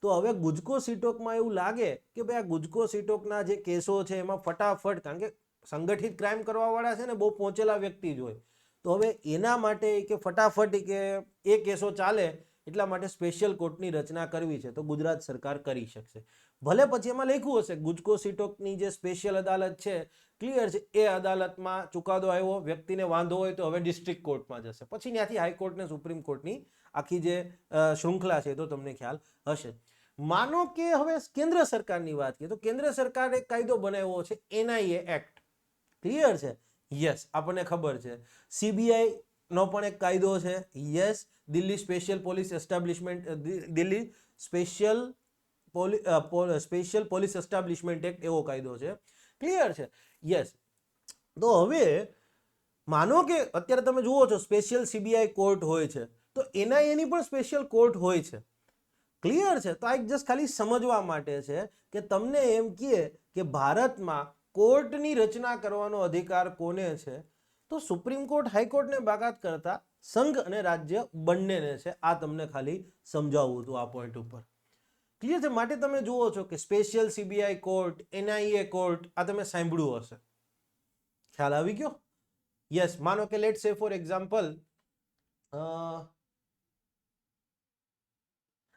તો હવે ગુજકો સિટોકમાં એવું લાગે કે ભાઈ આ ગુજકો સિટોકના જે કેસો છે એમાં ફટાફટ, કારણ કે સંગઠિત ક્રાઇમ કરવાવાળા છે ને બહુ પહોંચેલા વ્યક્તિ જ હોય, તો હવે એના માટે કે ફટાફટ કે એ કેસો ચાલે એટલા માટે સ્પેશિયલ કોર્ટની રચના કરવી છે, તો ગુજરાત સરકાર કરી શકશે. ભલે પછી એમાં લખ્યું હશે ગુજકો સિટોકની જે સ્પેશિયલ અદાલત છે, ક્લિયર છે, એ અદાલતમાં ચુકાદો આવ્યો, વ્યક્તિને વાંધો હોય તો હવે ડિસ્ટ્રિક્ટ કોર્ટમાં જશે, પછી ત્યાંથી હાઈકોર્ટ ને સુપ્રીમ કોર્ટની આખી જે શૃંખલા છે તો તમને ખ્યાલ હશે. માનો કે હવે કેન્દ્ર સરકારની વાત કરીએ તો કેન્દ્ર સરકારે કાયદો બનાવ્યો છે NIA એક્ટ, ક્લિયર છે. યસ, આપણને ખબર છે. CBI નો પણ એક કાયદો છે. Yes, Delhi special police establishment, Delhi special police establishment act એવો કાયદો છે, ક્લિયર છે. યસ, તો હવે માનો કે અત્યારે તમે જુઓ છો સ્પેશિયલ CBI કોર્ટ હોય છે, તો NIA ની પણ સ્પેશિયલ કોર્ટ હોય છે, ક્લિયર છે. તો આ એક જસ્ટ ખાલી સમજવા માટે છે કે તમને એમ કહે કે ભારતમાં કોર્ટની રચના કરવાનો અધિકાર કોને છે, તો સુપ્રીમ કોર્ટ હાઈકોર્ટને બાકાત કરતા સંઘ અને રાજ્ય બંનેને છે. આ તમને ખાલી સમજાવવું હતું આ પોઈન્ટ ઉપર, ક્લિયર છે. માટે તમે જુઓ છો કે special CBI court, NIA court, આ તમે સાંભળ્યું હશે. ખ્યાલ આવી ગયો? યસ, માનો કે લેટ્સ સે ફોર એક્ઝામ્પલ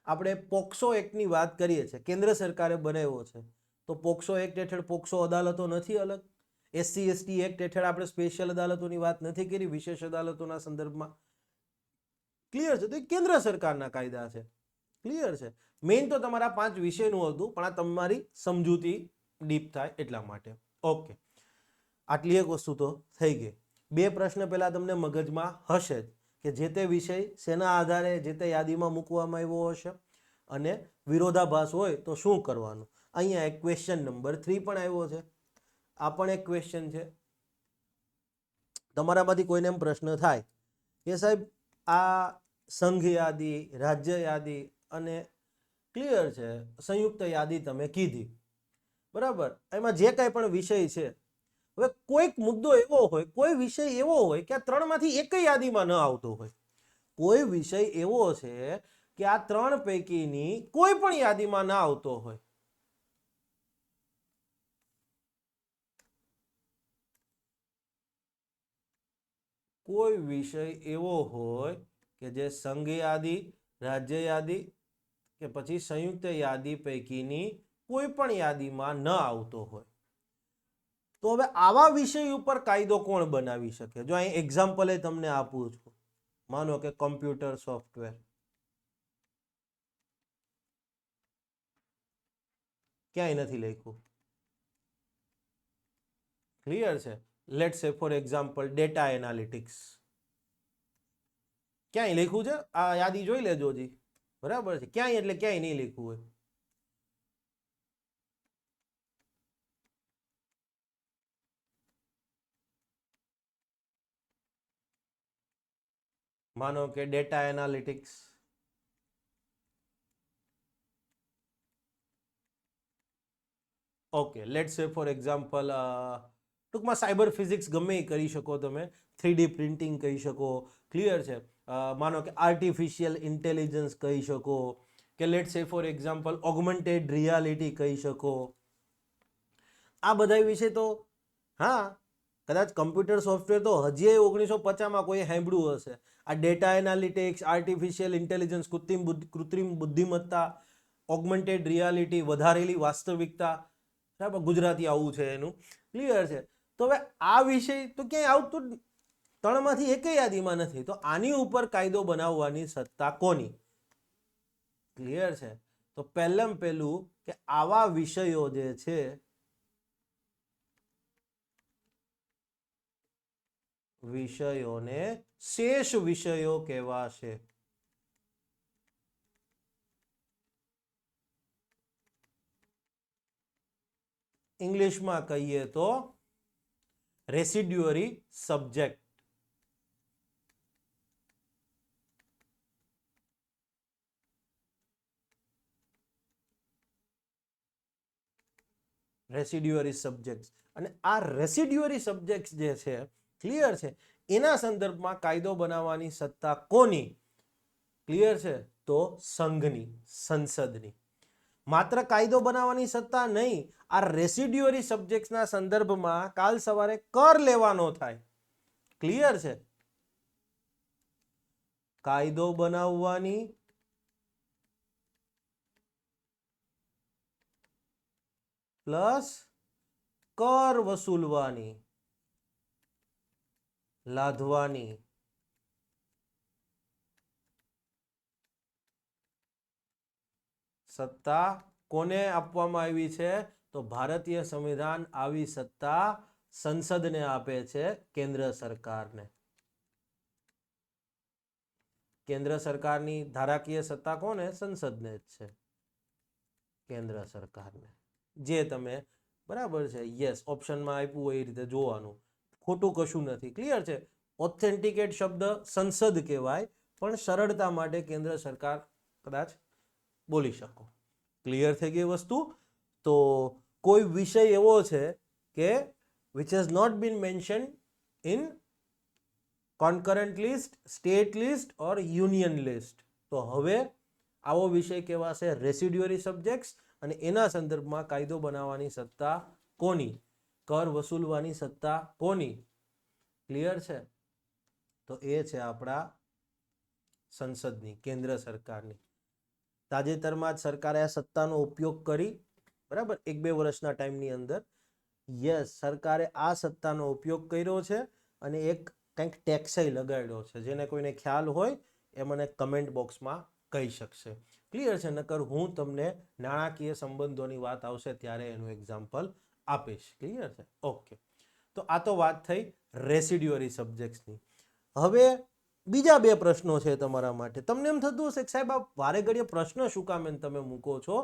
આપણે પોક્સો એક્ટની વાત કરીએ છીએ, કેન્દ્ર સરકારે બનાવ્યો છે, તો પોક્સો એક્ટ હેઠળ પોક્સો અદાલતો નથી અલગ, SC/ST એક્ટ હેઠળ આપણે સ્પેશિયલ અદાલતોની વાત નથી કરી વિશેષ અદાલતોના સંદર્ભમાં, ક્લિયર છે. તો એ કેન્દ્ર સરકારના કાયદા છે, ક્લિયર છે. મેઇન તો તમારા 5 વિષયનું હતું, પણ આ તમારી સમજૂતી ડીપ થાય એટલા માટે. ઓકે, આટલી એક વસ્તુ તો થઈ ગઈ. 2 પ્રશ્ન પહેલા તમને મગજમાં હશે જ કે જે તે વિષય શેના આધારે જે તે યાદીમાં મૂકવામાં આવ્યો હશે, અને વિરોધાભાસ હોય તો શું કરવાનું. અહીંયા એક ક્વેશ્ચન નંબર 3 પણ આવ્યો છે. આ પણ એક ક્વેશ્ચન છે. તમારામાંથી કોઈને એમ પ્રશ્ન થાય કે સાહેબ આ સંઘ યાદી, રાજ્ય યાદી અને ક્લિયર છે સંયુક્ત યાદી તમે કીધી, બરાબર, એમાં જે કાંઈ પણ વિષય છે, હવે કોઈક મુદ્દો એવો હોય, કોઈ વિષય એવો હોય કે આ 3માંથી એક યાદીમાં ન આવતો હોય, કોઈ વિષય એવો છે કે આ 3 પૈકીની કોઈ પણ યાદીમાં ના આવતો હોય, કોઈ વિષય એવો હોય કે જે સંઘ યાદી, રાજ્ય યાદી કે પછી સંયુક્ત યાદી પૈકીની કોઈ પણ યાદીમાં ન આવતો હોય, તો હવે આવા વિષય ઉપર કાયદો કોણ બનાવી શકે? જો અહીં એક્ઝામ્પલ તમને આપું છું, માનો કે કમ્પ્યુટર સોફ્ટવેર, ક્યાંય નથી લખ્યું. ક્લિયર છે? લેટ્સ સે ફોર એક્ઝામ્પલ ડેટા એનાલિટિક્સ, ક્યાંય લખ્યું છે? આ યાદી જોઈ લેજો જી. બરાબર છે, ક્યાંય એટલે ક્યાંય નહીં લખ્યું હોય. માનો કે ડેટા એનાલિટિક્સ, ઓકે, લેટ્સ સે ફોર એક્ઝામ્પલ ટૂંકમાં સાયબર ફિઝિક્સ ગમે એ કરી શકો તમે, 3D પ્રિન્ટિંગ કહી શકો. ક્લિયર છે? માનો કે આર્ટિફિશિયલ ઇન્ટેલિજન્સ કહી શકો, કે લેટ્સ સે ફોર એક્ઝામ્પલ ઓગમેન્ટેડ રિયાલિટી કહી શકો. આ બધા વિશે તો હા, કદાચ કમ્પ્યુટર સોફ્ટવેર તો હજી 1950માં કોઈ સાંભળ્યું હશે. આ ડેટા એનાલિટિક્સ, આર્ટિફિશિયલ ઇન્ટેલિજન્સ, કૃત્રિમ બુદ્ધિમત્તા, ઓગમેન્ટેડ રિયાલિટી, વધારેલી વાસ્તવિકતા, બરાબર, ગુજરાતી આવું છે એનું. ક્લિયર છે? તો હવે આ વિષય તો ક્યાંય આવતું જ ત્રણમાંથી એકેય યાદીમાં નથી. તો આની ઉપર કાયદો બનાવવાની સત્તા કોની? ક્લિયર છે? તો પહેલામાં પહેલું કે આવા વિષયો જે છે વિષયોને શેષ વિષયો કહેવાશે. ઇંગ્લિશમાં કહીએ તો રેસિડ્યુઅરી સબ્જેક્ટ. રેસિડ્યુઅરી સબ્જેક્ટ. અને આ રેસિડ્યુઅરી સબ્જેક્ટ જે છે, ક્લિયર છે, એના સંદર્ભમાં કાયદો બનાવવાની સત્તા કોની? ક્લિયર છે? તો સંઘની, સંસદની. માત્ર કાયદો બનાવવાની સત્તા નહીં, આ રેસિડ્યુઅરી સબ્જેક્ટના સંદર્ભમાં કાલ સવારે કર લેવાનો થાય. ક્લિયર છે? કાયદો બનાવવાની પ્લસ કર વસૂલવાની, લાદવાની. સત્તા કોને આપવામાં આવી છે? તો ભારતીય સંવિધાન આવી સત્તા સંસદને આપે છે, કેન્દ્ર સરકારને. કેન્દ્ર સરકારની ધારાકીય સત્તા કોને? સંસદને જ છે, કેન્દ્ર સરકારને. જે તમે બરાબર છે, યસ, ઓપ્શનમાં આપ્યું હોય એ રીતે જોવાનું, ખોટું કશું નથી. ક્લિયર છે? ઓથેન્ટિકેટ શબ્દ સંસદ કહેવાય, પણ સરળતા માટે કેન્દ્ર સરકાર કદાચ બોલી શકો. ક્લિયર થઈ ગઈ વસ્તુ? તો કોઈ વિષય એવો છે કે which has not been mentioned in concurrent list, state list or union list. તો હવે આવો વિષય કહેવાશે રેસિડ્યુઅરી સબ્જેક્ટ્સ, અને એના સંદર્ભમાં કાયદો બનાવવાની સત્તા કોની? કર વસૂલવાની સત્તા કોની? ક્લિયર છે? તો એ છે આપણા સંસદની, કેન્દ્ર સરકારની. તાજેતરમાં જ સરકારે આ સત્તાનો ઉપયોગ કરી, બરાબર, 1-2 વર્ષના ટાઈમની અંદર. યસ, સરકારે આ સત્તાનો ઉપયોગ કર્યો છે અને એક કંઈક ટેક્સય લગાડ્યો છે. જેને કોઈને ખ્યાલ હોય એ મને કમેન્ટ બોક્સમાં કહી શકશે. ક્લિયર છે? નકર હું તમને નાણાકીય સંબંધોની વાત આવશે ત્યારે એનું એક્ઝામ્પલ આપીશ. ક્લિયર છે? ઓકે, તો આ તો વાત થઈ રેસિડ્યુઅરી સબ્જેક્ટ્સની. હવે બીજા 2 પ્રશ્નો છે તમારા માટે. તમને એમ થતું હશે કે સાહેબ આ વારે ઘડીએ પ્રશ્ન શું કામ તમે મૂકો છો?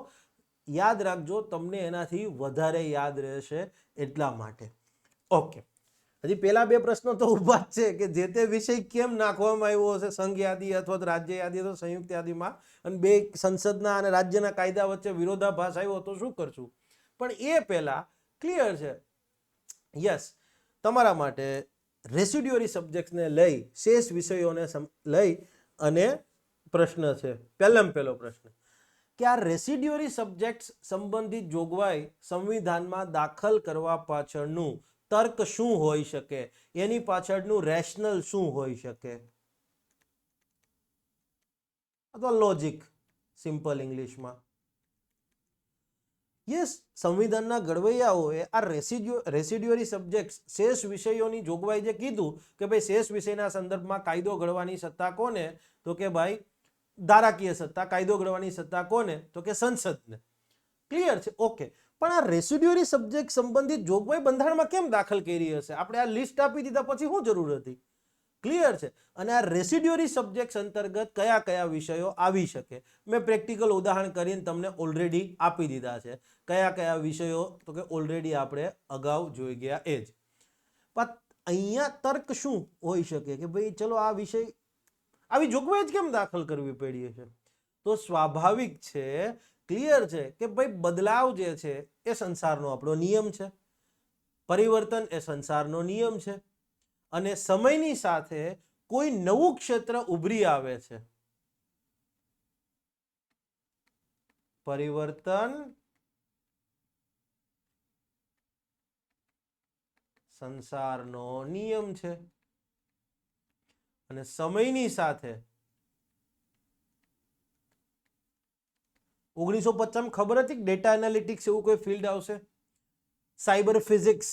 યાદ રાખજો, તમને એનાથી વધારે યાદ રહેશે એટલા માટે. ઓકે, હજી પેલા 2 પ્રશ્નો તો ઊભા જ છે કે જે તે વિષય કેમ નાખવામાં આવ્યો હશે સંઘ યાદી અથવા તો રાજ્ય યાદી અથવા સંયુક્ત યાદીમાં, અને 2 સંસદના અને રાજ્યના કાયદા વચ્ચે વિરોધાભાસ આવ્યો તો શું કરશું? પણ એ પહેલા ક્લિયર છે, યસ, તમારા માટે રેસિડ્યુઅરી સબ્જેક્ટ્સને લઈ, શેષ વિષયોને લઈ અને પ્રશ્ન છે. પહેલામાં પહેલો પ્રશ્ન કે આ રેસિડ્યુઅરી સબ્જેક્ટ્સ સંબંધિત જોગવાઈ સંવિધાનમાં દાખલ કરવા પાછળનું તર્ક શું હોઈ શકે? એની પાછળનું રેશનલ શું હોઈ શકે? અથવા લોજિક, સિમ્પલ ઇંગ્લિશમાં. યસ, સંવિધાનના ઘડવૈયાઓએ આ રેસિડ્યુઅરી સબ્જેક્ટ શેષ વિષયોની જોગવાઈ જે કીધું કે ભાઈ શેષ વિષયના સંદર્ભમાં કાયદો ઘડવાની સત્તા કોને, તો કે ભાઈ ધારાકીય સત્તા, કાયદો ઘડવાની સત્તા કોને, તો કે સંસદને. ક્લિયર છે? ઓકે. પણ આ રેસિડ્યુઅરી સબ્જેક્ટ સંબંધિત જોગવાઈ બંધારણમાં કેમ દાખલ કરી હશે? આપણે આ લિસ્ટ આપી દીધા પછી શું જરૂર હતી? ક્લિયર છે? અને આ રેસિડ્યુઅરી સબ્જેક્ટ અંતર્ગત કયા કયા વિષયો આવી શકે મેં પ્રેક્ટિકલ ઉદાહરણ કરીને તમને ઓલરેડી આપી દીધા છે. કયા કયા વિષયો, તો કે ઓલરેડી આપણે અગાઉ જોઈ ગયા એ જ. પણ અહીંયા તર્ક શું હોઈ શકે કે ભાઈ ચલો આ વિષય આવી જોગવાઈ જ કેમ દાખલ કરવી પડી છે? તો સ્વાભાવિક છે, ક્લિયર છે કે ભાઈ બદલાવ જે છે એ સંસારનો આપણો નિયમ છે, પરિવર્તન એ સંસારનો નિયમ છે, અને સમયની સાથે કોઈ નવું ક્ષેત્ર ઉભરી આવે છે. પરિવર્તન સંસારનો નિયમ છે, અને સમયની સાથે 1950 ખબર હતી કે ડેટા એનાલિટિક્સ એવું કોઈ ફિલ્ડ આવશે, cyber physics,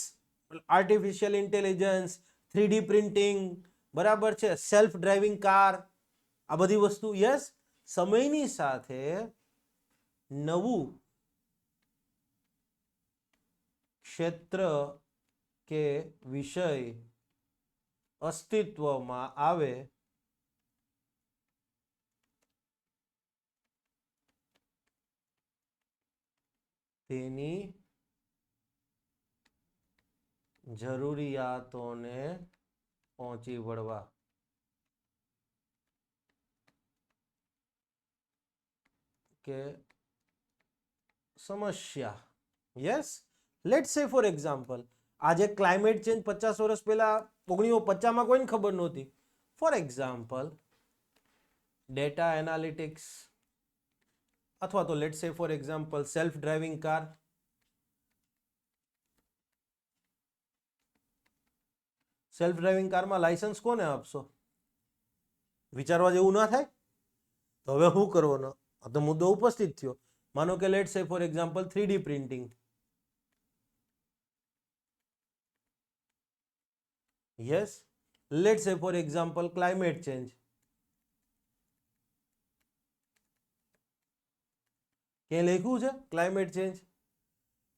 artificial intelligence, 3D printing, બરાબર છે, સેલ્ફ ડ્રાઇવિંગ કાર, આ બધી વસ્તુ. યસ, સમયની સાથે નવું ક્ષેત્ર કે વિષય અસ્તિત્વમાં આવે તેની જરૂરિયાતોને પહોંચી વળવા કે સમસ્યા. યસ, લેટ્સ સે ફોર એક્ઝામ્પલ, આજે ક્લાઇમેટ ચેન્જ 50 વર્ષ પહેલા 1950માં કોઈને ખબર નહોતી. ફોર એક્ઝામ્પલ ડેટા એનાલિટિક્સ, અથવા તો લેટ્સ સે for example self driving car. Self driving કારમાં લાયસન્સ કોને આપશો? વિચારવા જેવું ના થાય? તો હવે શું કરવાનો? આ તો મુદ્દો ઉપસ્થિત થયો. માનો કે લેટ્સ સે for example 3D printing. Yes, let's સે ફોર એક્ઝામ્પલ ક્લાઇમેટ ચેન્જ. કે લખ્યું છે ક્લાઇમેટ ચેન્જ?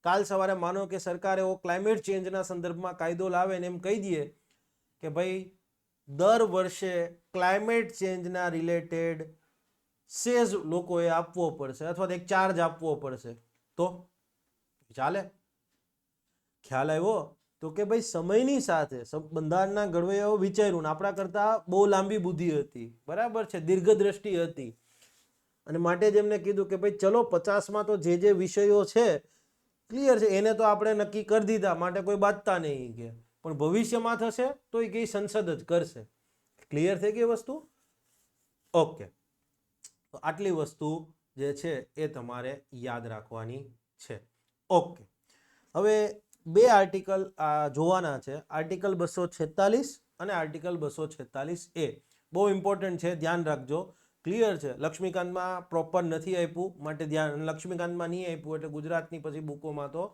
કાલ સવારે માનો કે સરકાર એવો ક્લાઇમેટ ચેન્જના સંદર્ભમાં કાયદો લાવે ને એમ કહી દે કે ભાઈ દર વર્ષે ક્લાઇમેટ ચેન્જના રિલેટેડ સેઝ લોકોએ આપવો પડશે, અથવા તો એક ચાર્જ આપવો પડશે, તો ચાલે? ખ્યાલ આવ્યો? તો કે ભાઈ સમયની સાથે બંધારણના ઘડવૈયાઓ વિચાર્યું ને આપણા કરતા બહુ લાંબી બુદ્ધિ હતી, બરાબર છે, દીર્ઘદ્રષ્ટિ હતી, અને માટે જ એમને કીધું કે ભાઈ ચલો 50માં તો જે વિષયો છે ક્લિયર છે એને તો આપણે નક્કી કરી દીધા, માટે કોઈ બાંધતા નહીં કે, પણ ભવિષ્યમાં થશે તો એ કઈ સંસદ જ કરશે. ક્લિયર થઈ ગઈ વસ્તુ? ઓકે. તો આટલી વસ્તુ જે છે એ તમારે યાદ રાખવાની છે. ઓકે. હવે બે આર્ટિકલ જોવાના છે, આર્ટિકલ 246 અને આર્ટિકલ 246A. બહુ ઇમ્પોર્ટન્ટ છે, ધ્યાન રાખજો. ક્લિયર છે? લક્ષ્મીકાંતમાં પ્રોપર નથી આપ્યું, માટે ધ્યાન. લક્ષ્મીકાંતમાં નહીં આપ્યું એટલે ગુજરાતની પછી બુકોમાં તો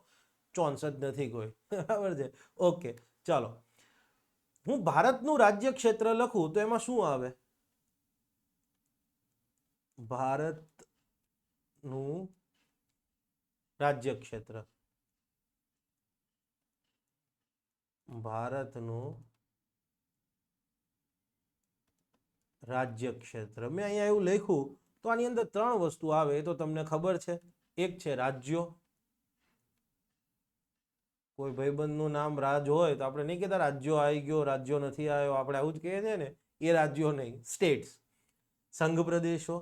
ચોન્સ જ નથી કોઈ. બરાબર છે? ઓકે, ચાલો. હું ભારતનું રાજ્ય ક્ષેત્ર લખું તો એમાં શું આવે? ભારતનું રાજ્ય ક્ષેત્ર. ભારતનું રાજ્ય ક્ષેત્ર મેં અહીંયા એવું લખ્યું તો આની અંદર ત્રણ વસ્તુ આવે, એ તો તમને ખબર છે. એક છે રાજ્યો. કોઈ ભાઈબંધનું નામ રાજ હોય તો આપણે નહીં કહેતા રાજ્યો આવી ગયો, રાજ્યો નથી આવ્યો, આપણે આવું જ કહીએ છીએ ને, એ રાજ્યો નહીં, સ્ટેટ્સ, સંઘ પ્રદેશો.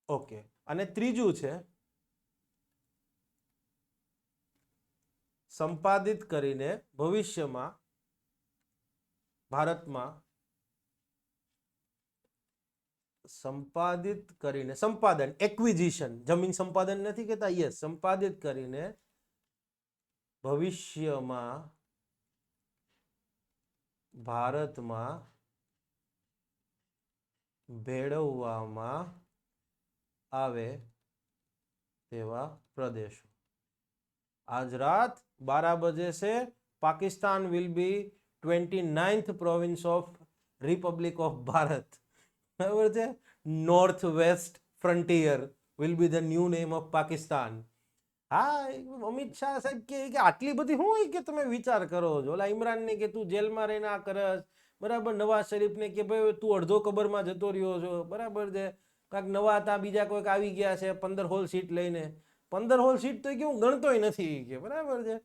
ઓકે. અને ત્રીજું છે સંપાદિત કરીને ભવિષ્યમાં ભારતમાં સંપાદિત કરીને, સંપાદન, એક્વિઝિશન, જમીન સંપાદન નથી કહેતા? યસ, સંપાદિત કરીને ભવિષ્યમાં ભારતમાં ભેળવવામાં આવે તેવા પ્રદેશો. आज रात 12 बजे से Pakistan will be 29th province of republic of Bharat. बराबर છે. North west frontier will be the new name of Pakistan. હા, અમિત શાહ સાહેબ કે આટલી બધી શું હોય કે તમે વિચાર કરો છો. ઓલા ઇમરાન ને કે તું જેલમાં રહીને આ કરસ, બરાબર. નવાઝ શરીફ ને કે ભાઈ તું અડધો કબરમાં જતો રહ્યો છો, બરાબર છે. કાંઈક નવા હતા બીજા કોઈક આવી ગયા છે 15 હોલ સીટ લઈને. 15 હોલ સીટ તો કેવું ગણતોય નથી કે, બરાબર છે.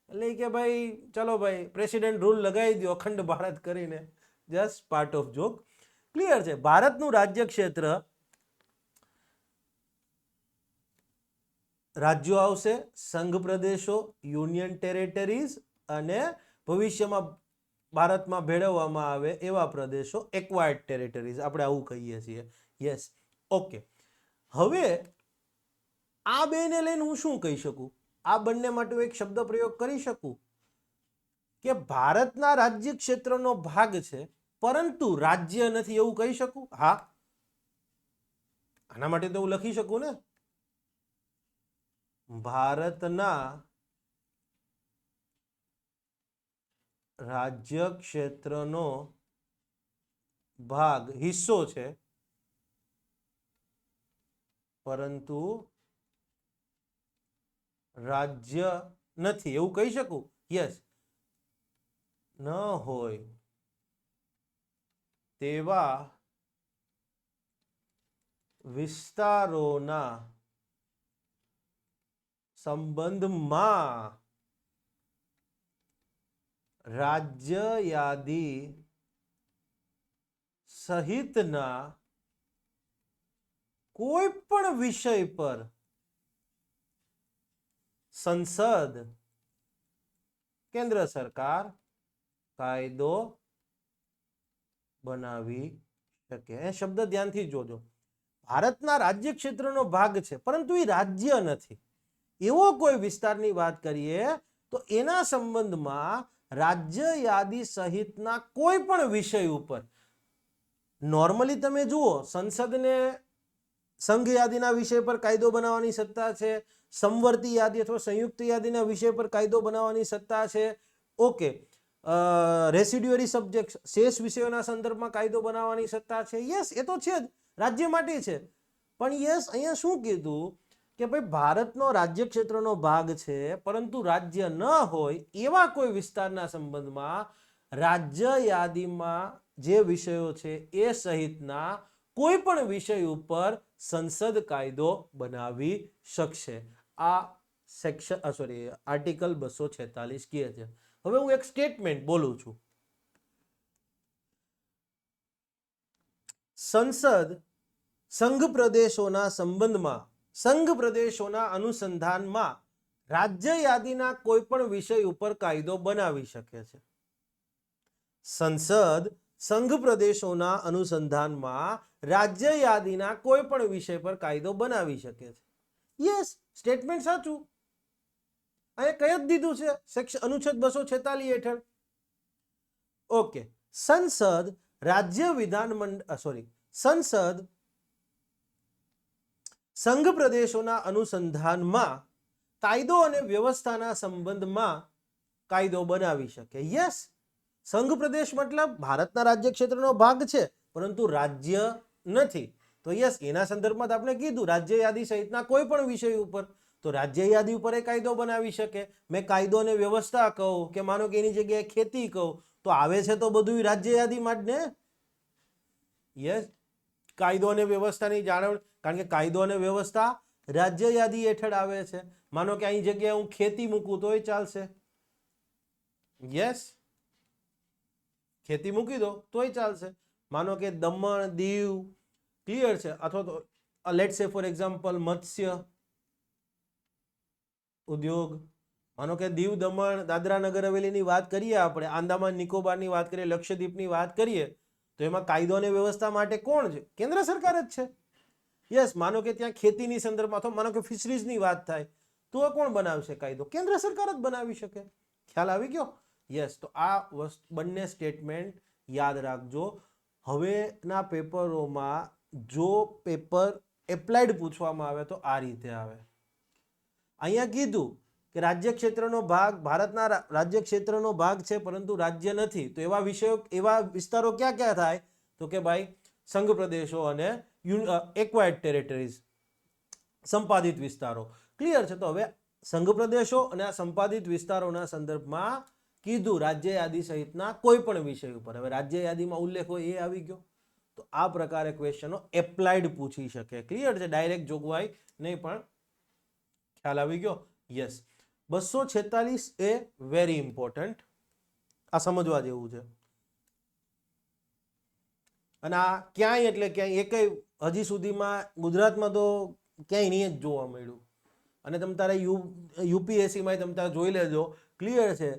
એટલે કે ભાઈ ચલો ભાઈ પ્રેસિડેન્ટ રૂલ લગાવી દો અખંડ ભારત કરીને. Just part of joke. Clear છે. ભારતનું રાજ્ય ક્ષેત્ર, રાજ્યો આવશે, સંઘ પ્રદેશો, યુનિયન ટેરેટરીઝ અને ભવિષ્યમાં ભારતમાં ભેળવવામાં આવે એવા પ્રદેશો, એક્વાયર્ડ ટેરેટરીઝ આપણે આવું કહીએ છીએ. Yes, okay. હવે આ બેને લઈને હું શું કહી શકું? આ બંને માટે એક શબ્દ પ્રયોગ કરી શકું કે ભારતના રાજ્ય ક્ષેત્રનો ભાગ છે પરંતુ રાજ્ય નથી, એવું કહી શકું? હા, આના માટે તો હું લખી શકું ને, ભારતના રાજ્ય ક્ષેત્રનો ભાગ હિસ્સો છે પરંતુ રાજ્ય નથી, એવું કહી શકું? યસ. ન હોય તેવા વિસ્તારોના સંબંધમાં રાજ્ય યાદી સહિતના કોઈ પણ વિષય પર સંસદ, કેન્દ્ર સરકાર કાયદો બનાવી શકે. એ શબ્દ ધ્યાનથી જોજો. ભારતના રાજ્ય ક્ષેત્રનો ભાગ છે પરંતુ એ રાજ્ય નથી એવો કોઈ વિસ્તારની વાત કરીએ તો એના સંબંધમાં રાજ્ય યાદી સહિતના કોઈ પણ વિષય ઉપર, નોર્મલી તમે જુઓ સંસદને સંઘ યાદીના વિષય પર કાયદો બનાવવાની સત્તા છે, સમવર્તી યાદી અથવા સંયુક્ત યાદીના વિષય પર કાયદો બનાવવાની સત્તા છે. ઓકે, રેસિડ્યુઅરી સબ્જેક્ટ શેષ વિષયોના સંદર્ભમાં કાયદો બનાવવાની સત્તા છે. યસ, એ તો છે જ, રાજ્ય માટે છે. પણ યસ, અહીંયા શું કીધું કે ભાઈ ભારતનો રાજ્ય ક્ષેત્રનો ભાગ છે પરંતુ રાજ્ય ન હોય એવા કોઈ વિસ્તારના સંબંધમાં રાજ્ય યાદીમાં જે વિષયો છે એ સહિતના કોઈ પણ વિષય ઉપર સંસદ કાયદો બનાવી શકશે. આ આર્ટિકલ 246 કહે છે. હવે હું એક સ્ટેટમેન્ટ બોલું છું. સંસદ સંઘ પ્રદેશોના સંબંધમાં, સંઘ પ્રદેશોના અનુસંધાનમાં રાજ્ય યાદીના કોઈ પણ વિષય ઉપર કાયદો બનાવી શકે છે. સંસદ સંઘ પ્રદેશોના અનુસંધાનમાં રાજ્ય યાદીના કોઈ પણ વિષય પર કાયદો બનાવી શકે છે. યસ, સ્ટેટમેન્ટ સાચું. અહીંયા કઈ જ દીધું છે અનુચ્છેદ 246 હેઠળ. ઓકે, સંસદ રાજ્ય વિધાનમંડળ સંસદ સંઘ પ્રદેશોના અનુસંધાનમાં કાયદો અને વ્યવસ્થાના સંબંધમાં કાયદો બનાવી શકે. યસ, સંઘ પ્રદેશ મતલબ ભારતના રાજ્ય ક્ષેત્રનો ભાગ છે પરંતુ રાજ્ય નથી. તો યસ, એના સંદર્ભમાં આપણે કીધું રાજ્ય યાદી સહિતના કોઈ પણ વિષય ઉપર, તો રાજ્ય યાદી ઉપર એ કાયદો બનાવી શકે. મેં કાયદો અને વ્યવસ્થા કહું કે માનો કે એની જગ્યાએ ખેતી કહું તો આવે છે તો બધું રાજ્ય યાદીમાં જ ને. યસ, કાયદો અને વ્યવસ્થાની જાળવણી, કારણ કે કાયદો અને વ્યવસ્થા રાજ્ય યાદી હેઠળ આવે છે. માનો કે અહીં જગ્યાએ હું ખેતી મૂકું તોય ચાલશે. યસ, ખેતી મૂકી દો તોય ચાલશે. માનો કે દમણ, દીવ, ક્લિયર છે, અથવા તો લેટ્સ સે ફોર એક્ઝામ્પલ મત્સ્ય ઉદ્યોગ. માનો કે દીવ, દમણ, દાદરા નગર હવેલીની વાત કરીએ, આપણે આંદામાન નિકોબારની વાત કરીએ, લક્ષદ્વીપની વાત કરીએ, તો એમાં કાયદો અને વ્યવસ્થા માટે કોણ છે? કેન્દ્ર સરકાર જ છે. યસ, માનો કે ત્યાં ખેતીની સંદર્ભમાં અથવા માનો કે ફિશરીઝની વાત થાય તો કોણ બનાવશે કાયદો? કેન્દ્ર સરકાર જ બનાવી શકે. ખ્યાલ આવી ગયો? યસ, તો આ બંને સ્ટેટમેન્ટ યાદ રાખજો. હવેના પેપરોમાં જો પેપર એપ્લાઇડ પૂછવામાં આવે તો આ રીતે આવે. અહીંયા કીધું કે રાજ્ય ક્ષેત્રનો ભાગ ભારતના રાજ્ય ક્ષેત્રનો ભાગ છે પરંતુ રાજ્ય નથી, તો એવા વિષયો એવા વિસ્તારો ક્યાં ક્યાં થાય? તો કે ભાઈ સંઘ પ્રદેશો અને એક્વાયર્ડ ટેરેટરીઝ, સંપાદિત વિસ્તારો. ક્લિયર છે? તો હવે સંઘ પ્રદેશો અને આ સંપાદિત વિસ્તારોના સંદર્ભમાં કીધું રાજ્ય યાદી સહિતના કોઈ પણ વિષય ઉપર. હવે રાજ્ય યાદીમાં ઉલ્લેખ હોય એ આવી ગયો. તો આ પ્રકારે ક્વેશ્ચનો એપ્લાઇડ પૂછી શકે. ક્લિયર છે? ડાયરેક્ટ જોગવાઈ નહીં, પણ ખ્યાલ આવી ગયો? યસ. 246 એ વેરી ઇમ્પોર્ટન્ટ, આ સમજવા જેવું છે. અને આ ક્યાંય એટલે ક્યાંય એકય હજી સુધીમાં ગુજરાતમાં તો ક્યાંય નહીં જ જોવા મળ્યું. અને તમે તારે યુપીએસસીમાં તમે તારે જોઈ લેજો. ક્લિયર છે?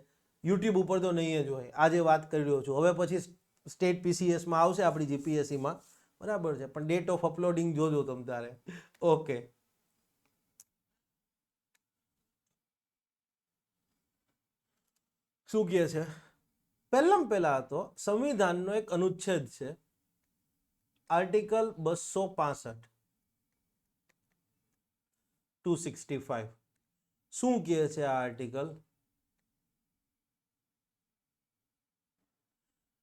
યુટ્યુબ ઉપર તો નહીં જ હોય. આજે વાત કરી રહ્યો છું, હવે પછી સ્ટેટ પીસીએસમાં આવશે, આપણી જીપીએસસીમાં, બરાબર છે, પણ ડેટ ઓફ અપલોડિંગ જોજો તમે તારે. ઓકે. શું કહે છે? પહેલા તો સંવિધાનનો એક અનુચ્છેદ છે, આર્ટિકલ 265, 265. શું કહે છે આ આર્ટિકલ?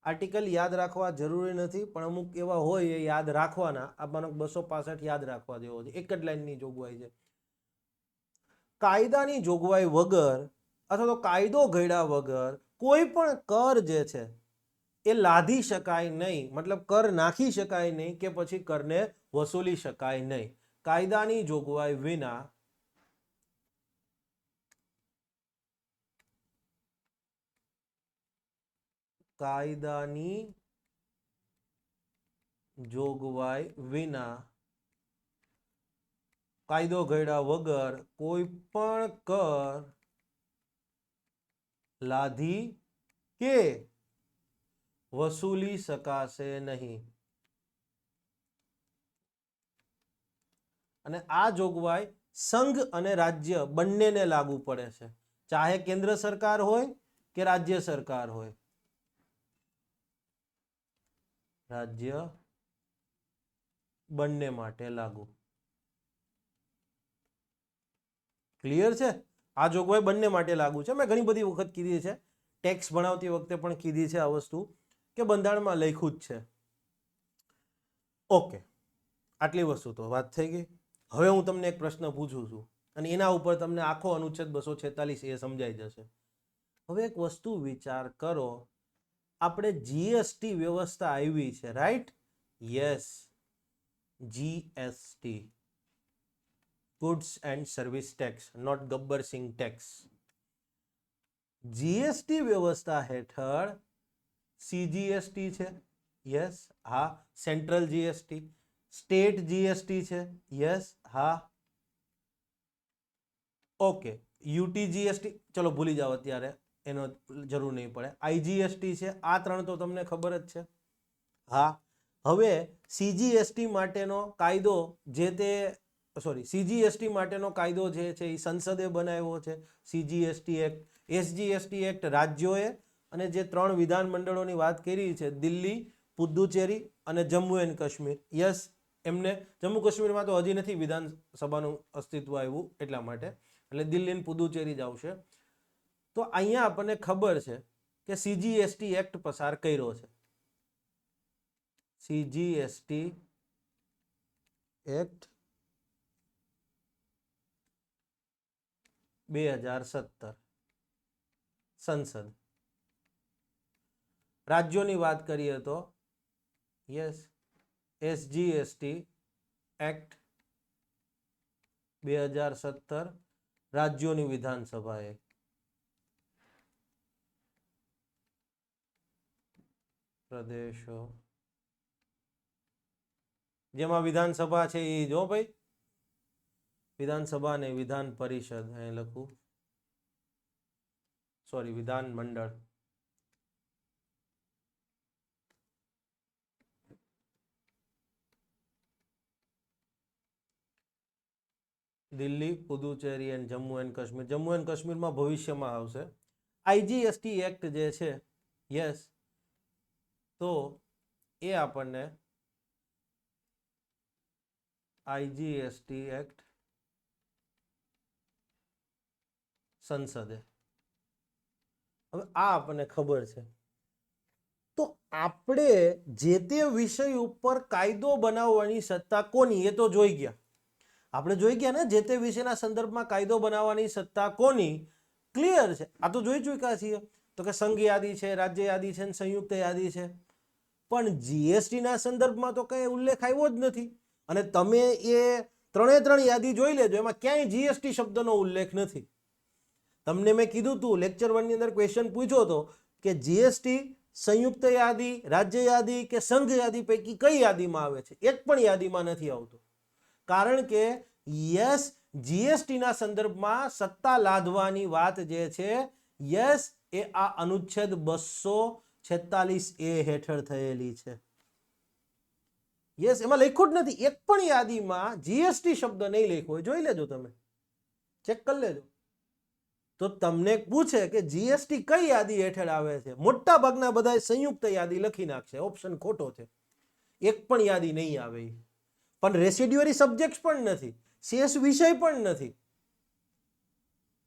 આર્ટિકલ યાદ રાખવા જરૂરી નથી, પણ અમુક એવા હોય એ યાદ રાખવાના. આમાંનો 265 યાદ રાખવા જેવો છે. એક જ લાઈનની જોગવાઈ છે. કાયદાની જોગવાઈ વગર અથવા તો કાયદો ઘડ્યા વગર કોઈ પણ કર જે છે એ લાધી શકાય નહીં, મતલબ કર નાખી શકાય નહીં કે પછી કરને વસૂલી શકાય નહીં. કાયદાની જોગવાઈ વિના કાયદો ઘડ્યા વગર કોઈ પણ કર લાધી કે વસૂલી શકાશે નહીં. અને આ જોગવાઈ સંઘ અને રાજ્ય બંનેને લાગુ પડે છે, ચાહે કેન્દ્ર સરકાર હોય કે રાજ્ય સરકાર હોય. રાજ્ય બંને માટે લાગુ. ક્લિયર છે? આ જોગવાઈ બંને માટે લાગુ છે. મેં ઘણી બધી વખત કીધી છે, ટેક્સ ભણાવતી વખતે પણ કીધી છે આ વસ્તુ, કે બંધારણમાં લખ્યું જ છે. ઓકે, આટલી વસ્તુ તો વાત થઈ ગઈ. હવે હું તમને એક પ્રશ્ન પૂછું છું અને એના ઉપર તમને આખો અનુચ્છેદ 246 એ સમજાઈ જશે. હવે એક વસ્તુ વિચાર કરો, આપણે જીએસટી વ્યવસ્થા આવી છે, right? Yes, GST, goods and service tax, not Gabbar Singh tax. GST વ્યવસ્થા હેઠળ સીજીએસટી છે, યસ, હા. સેન્ટ્રલ જીએસટી, સ્ટેટ જીએસટી છે, યસ, હા. ઓકે, યુટી જીએસટી ચલો ભૂલી જાઓ, અત્યારે એનો જરૂર નહીં પડે. આઈજીએસટી છે, આ ત્રણ તો તમને ખબર જ છે, હા. હવે સીજીએસટી માટેનો કાયદો સીજીએસટી માટેનો કાયદો જે છે એ સંસદે બનાવ્યો છે, સીજીએસટી એક્ટ. એસજીએસટી એક્ટ રાજ્યોએ, અને જે ત્રણ વિધાનમંડળોની વાત કરી છે, દિલ્હી, પુદુચેરી અને જમ્મુ એન્ડ કાશ્મીર, યસ, એમને જમ્મુ કાશ્મીરમાં તો હજી નથી વિધાનસભાનું અસ્તિત્વ આવ્યું, એટલા માટે, એટલે દિલ્હી અને પુદુચેરી જ આવશે. તો અહીંયા આપણને ખબર છે કે સીજીએસટી એક્ટ પસાર કર્યો છે. સીજીએસટી એક્ટ 2017 સંસદ. રાજ્યોની વાત કરીએ તો યસ, એસજીએસટી એક્ટ 2017 રાજ્યોની વિધાનસભાએ. પ્રદેશો જેમાં વિધાનસભા છે એ જો ભાઈ, વિધાનસભા ને વિધાન પરિષદ, અહીં લખું, સોરી, વિધાન મંડળ. Delhi, Puducherry and Jammu and Kashmir. Jammu and કાશ્મીરમાં ભવિષ્યમાં આવશે. આઈજીએસટી એક્ટ જે છે, યસ, તો એ આપણને આઈજીએસટી એક્ટ સંસદે. હવે આ આપણને ખબર છે. તો આપણે જે તે વિષય ઉપર કાયદો બનાવવાની સત્તા કોની એ તો જોઈ ગયા. આપણે જોઈ ગયા ને, જે તે વિષયના સંદર્ભમાં કાયદો બનાવવાની સત્તા કોની, ક્લિયર છે. આ તો જોઈ ચૂક્યા છીએ. તો કે સંઘ યાદી છે, રાજ્ય યાદી છે, સંયુક્ત યાદી છે. પણ જીએસટી ના સંદર્ભમાં તો કઈ ઉલ્લેખ આવ્યો જ નથી. અને તમે એ ત્રણે યાદી જોઈ લેજો, એમાં ક્યાંય જીએસટી શબ્દનો ઉલ્લેખ નથી. તમને મેં કીધું તું લેક્ચર 1 ની અંદર ક્વેશ્ચન પૂછ્યો હતો કે જીએસટી સંયુક્ત યાદી, રાજ્ય યાદી કે સંઘ યાદી પૈકી કઈ યાદીમાં આવે છે? એક પણ યાદીમાં નથી આવતો. કારણ કે યસ, જીએસટી ના સંદર્ભમાં સત્તા લાદવાની વાત જે છે, યસ, એ આ અનુચ્છેદ 246A હેઠળ થયેલી છે. યસ, એમાં લખ્યું જ નથી. એક પણ યાદીમાં જીએસટી શબ્દ નહીં લખ્યો હોય. જોઈ લેજો, તમે ચેક કરી લેજો. તો તમને પૂછે કે જીએસટી કઈ યાદી હેઠળ આવે છે, મોટા ભાગના બધા સંયુક્ત યાદી લખી નાખશે. ઓપ્શન ખોટો છે. એક પણ યાદી નહીં આવે. પણ રેસિડ્યુઅરી સબ્જેક્ટ પણ નથી, શેષ વિષય પણ નથી.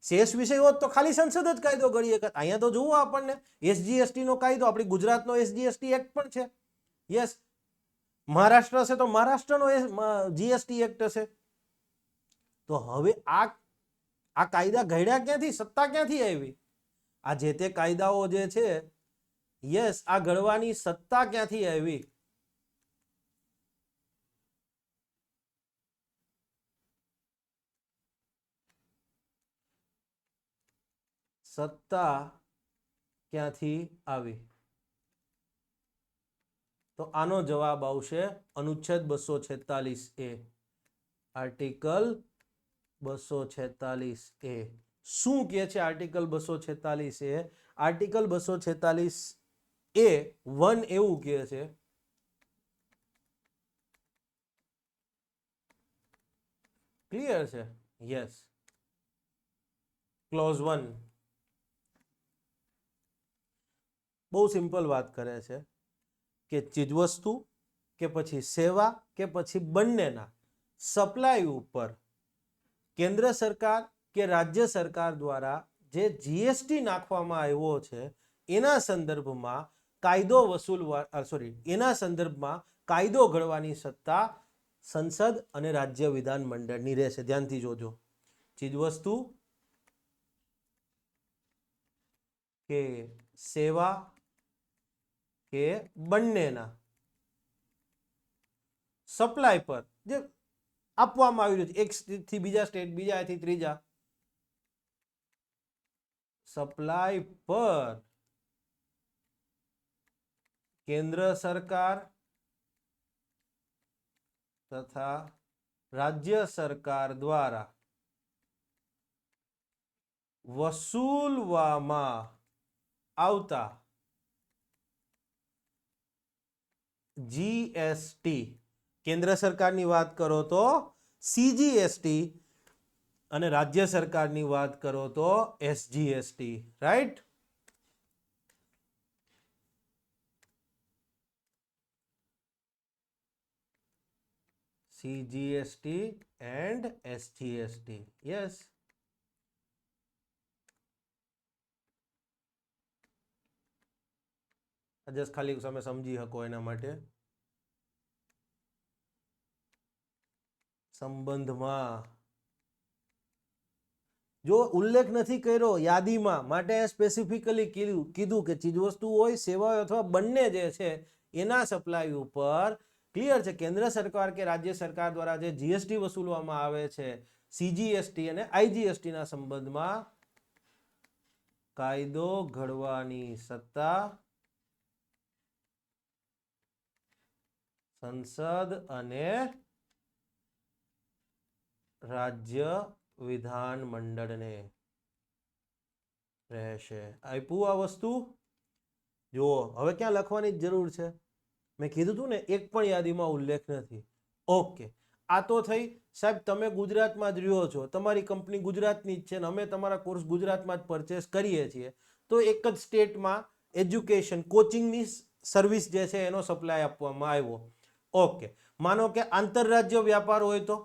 શેષ વિષય હોત તો ખાલી સંસદ જ કાયદો ઘડીએ. અહીંયા તો જુઓ આપણને એસજીએસટી નો કાયદો, આપણી ગુજરાતનો એસજીએસટી એક્ટ પણ છે. યસ, મહારાષ્ટ્ર હશે તો મહારાષ્ટ્રનો જીએસટી એક્ટ હશે. તો હવે આ કાયદા ઘડ્યા ક્યાંથી? સત્તા ક્યાંથી આવી? આ જે તે કાયદાઓ જે છે, યસ, આ ઘડવાની સત્તા ક્યાંથી આવી? સત્તા ક્યાંથી આવી? તો આનો જવાબ આવશે અનુચ્છેદ 246A. આર્ટિકલ 246A શું કહે છે? આર્ટિકલ 246A, આર્ટિકલ 246A(1) એવું કહે છે ક્લિયર છે? યસ, ક્લોઝ 1 બહુ સિમ્પલ વાત કરે છે કે ચીજવસ્તુ કે પછી સેવા કે પછી બંનેના સપ્લાય ઉપર કેન્દ્ર સરકાર કે રાજ્ય સરકાર દ્વારા જે જીએસટી નાખવામાં આવ્યો છે, એના સંદર્ભમાં કાયદો એના સંદર્ભમાં કાયદો ઘડવાની સત્તા સંસદ અને રાજ્ય વિધાન મંડળની રહેશે. ધ્યાનથી જોજો. ચીજવસ્તુ કે સેવા કે બંનેના સપ્લાય પર જે આપવામાં આવ્યું છે, એક સ્ટેટથી બીજા સ્ટેટ, બીજાથી ત્રીજા, સપ્લાય પર કેન્દ્ર સરકાર તથા રાજ્ય સરકાર દ્વારા વસૂલવામાં આવતા જીએસટી, કેન્દ્ર સરકારની વાત કરો તો સીજીએસટી અને રાજ્ય સરકારની વાત કરો તો SGST. Right? CGST and SGST. Yes. Just ખાલી તમે સમજી શકો એના માટે. સંબંધમાં જો ઉલ્લેખ નથી કર્યો યાદીમાં, માટે સ્પેસિફિકલી કીધું કે ચીજવસ્તુ હોય, સેવા હોય અથવા બંને જે છે એના સપ્લાય ઉપર ક્લિયર છે, કેન્દ્ર સરકાર કે રાજ્ય સરકાર દ્વારા જે જીએસટી વસૂલવામાં આવે છે, સીજીએસટી અને આઈજીએસટી ના સંબંધમાં કાયદો ઘડવાની સત્તા સંસદ અને રાજ્ય વિધાન મંડળને રહેશે. આપ્યું આ વસ્તુ? જુઓ, હવે ક્યાં લખવાની જરૂર છે? મેં કીધું હતું ને, એક પણ યાદીમાં ઉલ્લેખ નથી. ઓકે, આ તો થઈ. સાહેબ, તમે ગુજરાતમાં જ રહ્યો છો, તમારી કંપની ગુજરાતની જ છે ને અમે તમારા કોર્સ ગુજરાતમાં જ પરચેસ કરીએ છીએ, તો એક જ સ્ટેટમાં એજ્યુકેશન કોચિંગની સર્વિસ જે છે એનો સપ્લાય આપવામાં આવ્યો. ઓકે, માનો કે આંતરરાજ્ય વ્યાપાર હોય તો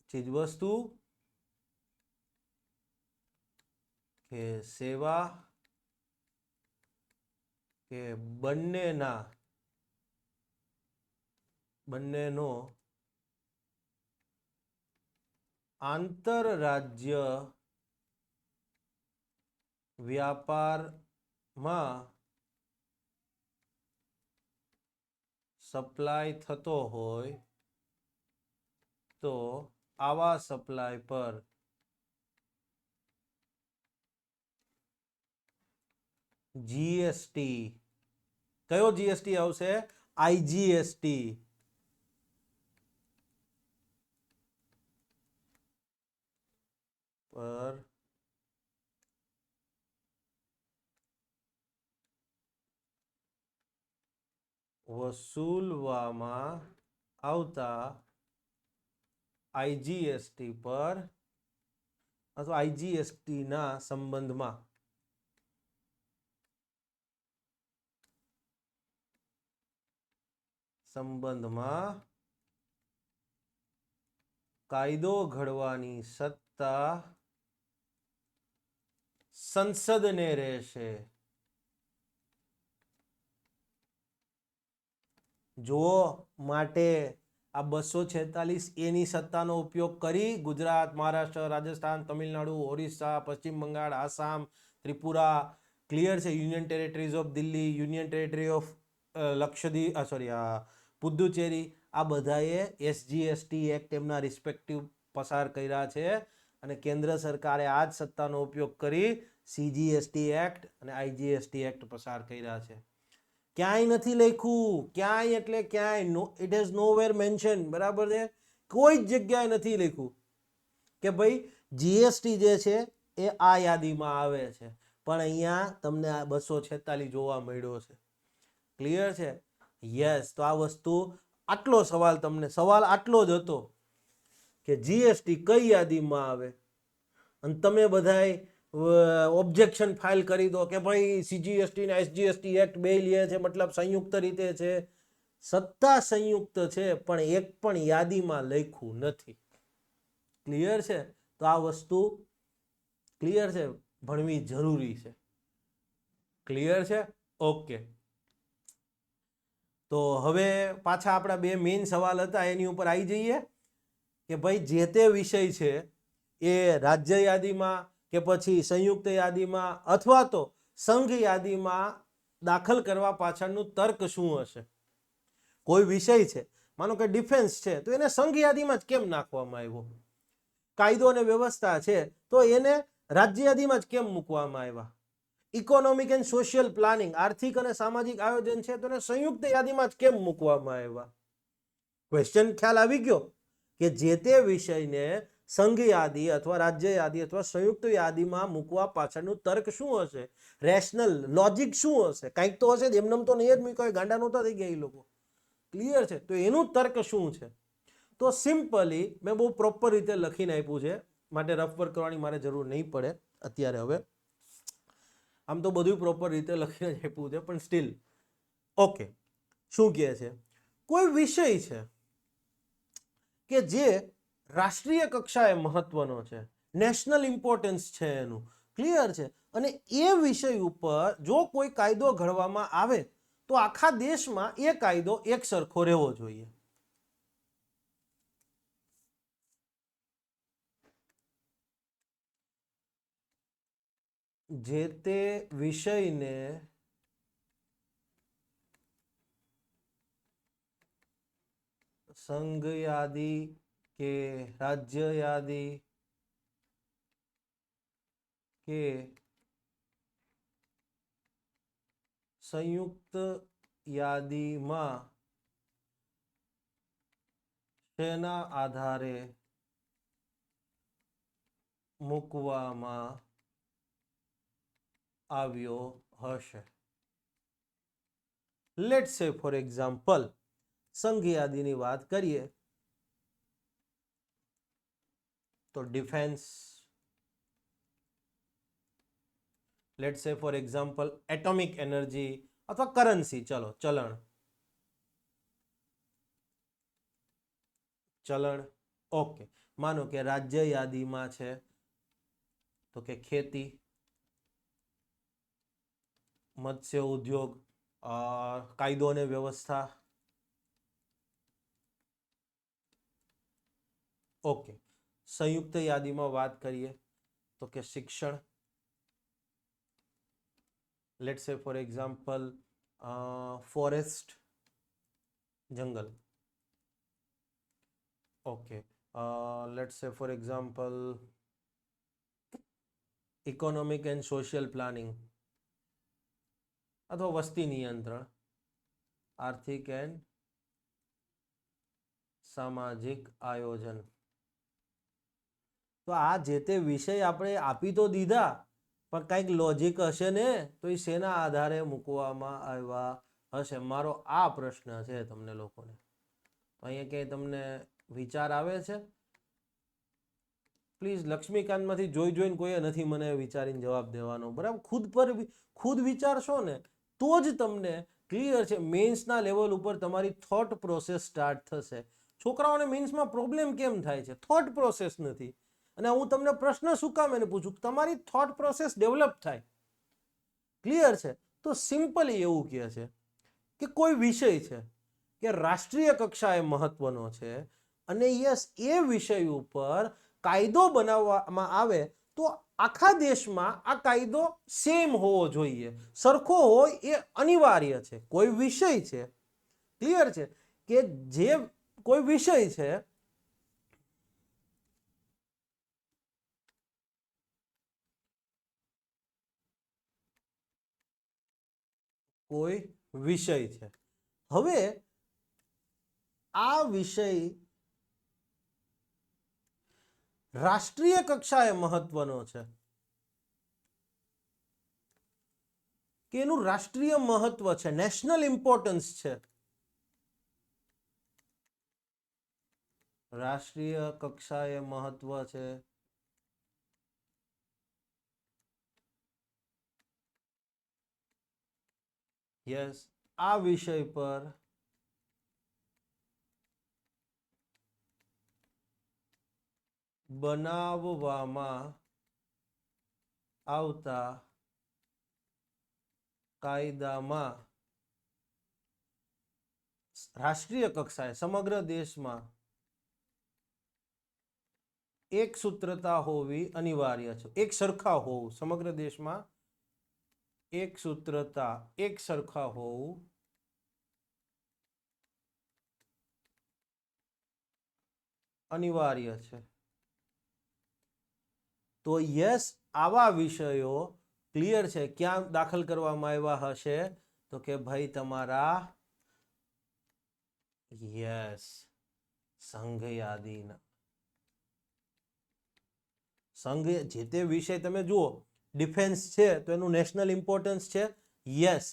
ચીજવસ્તુ કે સેવા કે બંનેનો આંતરરાજ્ય વ્યાપારમાં સપ્લાય થતો હોય તો આવા સપ્લાય પર જીએસટી, કયો જીએસટી આવશે? આઈજીએસટી પર વસૂલવામાં આવતા આઈજીએસટી પર અથવા આઈજીએસટી ના સંબંધમાં કાયદો ઘડવાની સત્તા સંસદને રહેશે. જુઓ, માટે આ 246A ની સત્તાનો ઉપયોગ કરી ગુજરાત, મહારાષ્ટ્ર, રાજસ્થાન, તમિલનાડુ, ઓરિસ્સા, પશ્ચિમ બંગાળ, આસામ, ત્રિપુરા, ક્લિયર છે, union territories of Delhi, union territory of Lakshadweep, Puducherry, આ બધાએ એસજીએસટી એક્ટ એમના રિસ્પેક્ટિવ પસાર કર્યા છે અને કેન્દ્ર સરકારે આ જ સત્તાનો ઉપયોગ કરી સીજીએસટી એક્ટ અને આઈજીએસટી એક્ટ પસાર કર્યા છે. ક્યાંય નથી લખ્યું, ક્યાંય એટલે ક્યાંય નો, ઇટ હેઝ નોવેર મેન્શન, બરાબર છે, કોઈ જ જગ્યાએ નથી લખ્યું કે ભાઈ જીએસટી જે છે એ આ યાદીમાં આવે છે, પણ અહીંયા તમને આ 246 જોવા મળ્યો છે. ક્લિયર છે? યસ. તો આ વસ્તુ, આટલો સવાલ તમને, સવાલ આટલો જ હતો કે જીએસટી કઈ યાદીમાં આવે, અને તમે બધાય ઓબ્જેક્શન ફાઇલ કરી દો કે ભાઈ સીજીએસટી ને એસજીએસટી એક્ટ બે લે છે, મતલબ સંયુક્ત રીતે છે. સત્તા સંયુક્ત છે પણ એક પણ યાદીમાં લખ્યું નથી. ક્લિયર છે? તો આ વસ્તુ ક્લિયર છે, ભણવી જરૂરી છે. ક્લિયર છે? ઓકે. તો હવે પાછા આપણા બે મેઇન સવાલ હતા એની ઉપર આવી જઈએ કે ભાઈ જે તે વિષય છે એ રાજ્ય યાદીમાં કે પછી સંયુક્ત યાદીમાં અથવા તો સંઘ યાદીમાં દાખલ કરવા પાછળનું તર્ક શું હશે? કોઈ વિષય છે, માનો કે ડિફેન્સ છે, તો એને સંઘ યાદીમાં જ કેમ નાખવામાં આવ્યો? કાયદો અને વ્યવસ્થા છે તો એને રાજ્ય યાદીમાં જ કેમ મૂકવામાં આવ્યા? ઇકોનોમિક એન્ડ સોશિયલ પ્લાનિંગ, આર્થિક અને સામાજિક આયોજન છે તો એને સંયુક્ત યાદીમાં જ કેમ મૂકવામાં આવ્યા? ક્વેશ્ચન ખ્યાલ આવી ગયો કે જે તે વિષયને સંઘ યાદી અથવા રાજ્ય યાદી અથવા સંયુક્ત યાદીમાં મૂકવા પાછળનું તર્ક શું હશે? રેશનલ લોજિક શું હશે? કંઈક તો હશે જ, એમનેમ તો નહીં જ મૂક્યો, ગાંડા નહોતા થઈ ગયા એ લોકો. ક્લિયર છે? તો એનું તર્ક શું છે? તો સિમ્પલી મેં બહુ પ્રોપર રીતે લખીને આપ્યું છે, માટે રફ વર્ક કરવાની મારે જરૂર નહીં પડે અત્યારે. હવે આમ તો બધું પ્રોપર રીતે લખીને જ આપ્યું છે, પણ સ્ટીલ ઓકે. શું કહે છે? કોઈ વિષય છે કે જે રાષ્ટ્રીય કક્ષાએ મહત્વનો છે, નેશનલ ઇમ્પોર્ટન્સ છે એનું, ક્લિયર છે, અને એ વિષય ઉપર જો કોઈ કાયદો ઘડવામાં આવે તો આખા દેશમાં એ કાયદો એક સરખો રહેવો જોઈએ. જે તે વિષયને સંઘ યાદી કે રાજ્ય યાદી કે સંયુક્ત યાદીમાં તેના આધારે મૂકવામાં આવ્યો હશે. લેટ્સ સે ફોર એક્ઝામ્પલ સંઘ યાદીની વાત કરીએ તો ડિફેન્સ, લેટ્સ સે ફોર એક્ઝામ્પલ એટોમિક એનર્જી અથવા કરન્સી, ચલો ચલણ ઓકે. માનો કે રાજ્ય યાદીમાં છે તો કે ખેતી, મત્સ્ય ઉદ્યોગ, કાયદો અને વ્યવસ્થા, ઓકે. સંયુક્ત યાદીમાં વાત કરીએ તો કે શિક્ષણ, લેટ્સ સે ફોર એક્ઝામ્પલ ફોરેસ્ટ, જંગલ, ઓકે. લેટ્સ સે for example economic and social planning અથવા વસ્તી નિયંત્રણ, આર્થિક એન્ડ સામાજિક આયોજન. તો આ જે તે વિષય આપણે આપી તો દીધા, પણ કંઈક લોજિક હશે ને, તો એ શેના આધારે મૂકવામાં આવ્યા હશે? મારો આ પ્રશ્ન છે તમને લોકોને. અહીંયા ક્યાંય તમને વિચાર આવે છે? પ્લીઝ લક્ષ્મીકાંતમાંથી જોઈને કોઈએ નથી મને વિચારીને જવાબ દેવાનો, બરાબર? ખુદ વિચારશો ને તો જ તમને ક્લિયર છે. મેન્સના લેવલ ઉપર તમારી થોટ પ્રોસેસ સ્ટાર્ટ થશે. છોકરાઓને મેન્સમાં પ્રોબ્લેમ કેમ થાય છે? થોટ પ્રોસેસ નથી. અને હું તમને પ્રશ્ન શું કામ એને પૂછું? તમારી થોટ પ્રોસેસ ડેવલપ થાય. ક્લિયર છે? તો સિમ્પલી એવું કહે છે કે કોઈ વિષય છે કે રાષ્ટ્રીય કક્ષાએ મહત્વનો છે અને યસ એ વિષય ઉપર કાયદો બનાવવામાં આવે તો આખા દેશમાં આ કાયદો સેમ હોવો જોઈએ, સરખો હોય એ અનિવાર્ય છે. કોઈ વિષય છે, ક્લિયર છે, કે જે કોઈ વિષય છે હવે આ વિષય રાષ્ટ્રીય કક્ષાએ મહત્વનો છે કે એનું રાષ્ટ્રીય મહત્વ છે, નેશનલ ઇમ્પોર્ટન્સ છે. રાષ્ટ્રીય કક્ષાએ મહત્વ છે. યસ, આ વિષય પર બનાવવામાં આવતા કાયદામાં રાષ્ટ્રીય કક્ષાએ સમગ્ર દેશમાં એક સૂત્રતા હોવી અનિવાર્ય છે. એક સરખા હોવું, સમગ્ર દેશમાં એક સૂત્રતા, એક સરખા હોવું અનિવાર્ય છે. તો યસ, આવા વિષયો ક્લિયર છે ક્યાં દાખલ કરવામાં આવ્યા હશે? તો કે ભાઈ તમારા યસ સંઘ યાદીના. સંઘ જે તે વિષય તમે જુઓ, ડિફેન્સ છે તો એનું નેશનલ ઇમ્પોર્ટન્સ છે. Yes,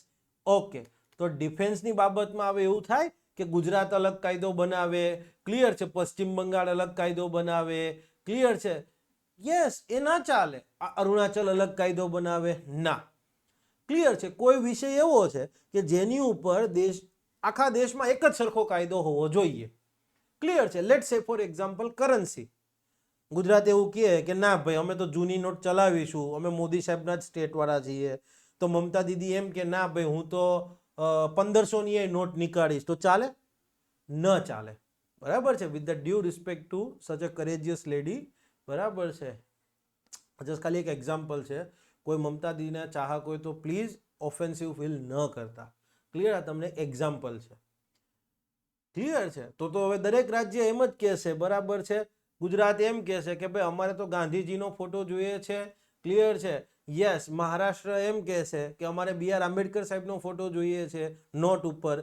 okay. તો ડિફેન્સની બાબતમાં હવે એવું થાય કે ગુજરાત અલગ કાયદો બનાવે, ક્લિયર છે, પશ્ચિમ બંગાળ અલગ કાયદો બનાવે, ક્લિયર છે. યસ, એ ના ચાલે. અરુણાચલ અલગ કાયદો બનાવે, ના. ક્લિયર છે? કોઈ વિષય એવો છે કે જેની ઉપર આખા દેશમાં એક જ સરખો કાયદો હોવો જોઈએ. ક્લિયર છે? લેટ્સ સે ફોર એક્ઝામ્પલ કરન્સી. ગુજરાત એવું કહે કે ના ભાઈ અમે તો જૂની નોટ ચલાવીશું, અમે મોદી સાહેબના જ સ્ટેટવાળા છીએ. તો મમતા દીદી એમ કે ના ભાઈ હું તો 1500ની નોટ નીકાળીશ, તો ચાલે? ન ચાલે. બરાબર છે? With the due respect to such a કરેજિયસ lady, બરાબર છે? જસ્ટ ખાલી એક એક્ઝામ્પલ છે. કોઈ મમતા દીદીના ચાહક હોય તો પ્લીઝ ઓફેન્સિવ ફીલ ન કરતા. ક્લિયર? આ તમને એક્ઝામ્પલ છે. ક્લિયર છે? તો હવે દરેક રાજ્ય એમ જ કહેશે, બરાબર છે? ગુજરાત એમ કહેશે કે ભાઈ અમારે તો ગાંધીજીનો ફોટો જોઈએ છે. ક્લિયર છે? યસ, મહારાષ્ટ્ર એમ કહેશે કે અમારે BR આંબેડકર સાહેબનો ફોટો જોઈએ છે નોટ ઉપર.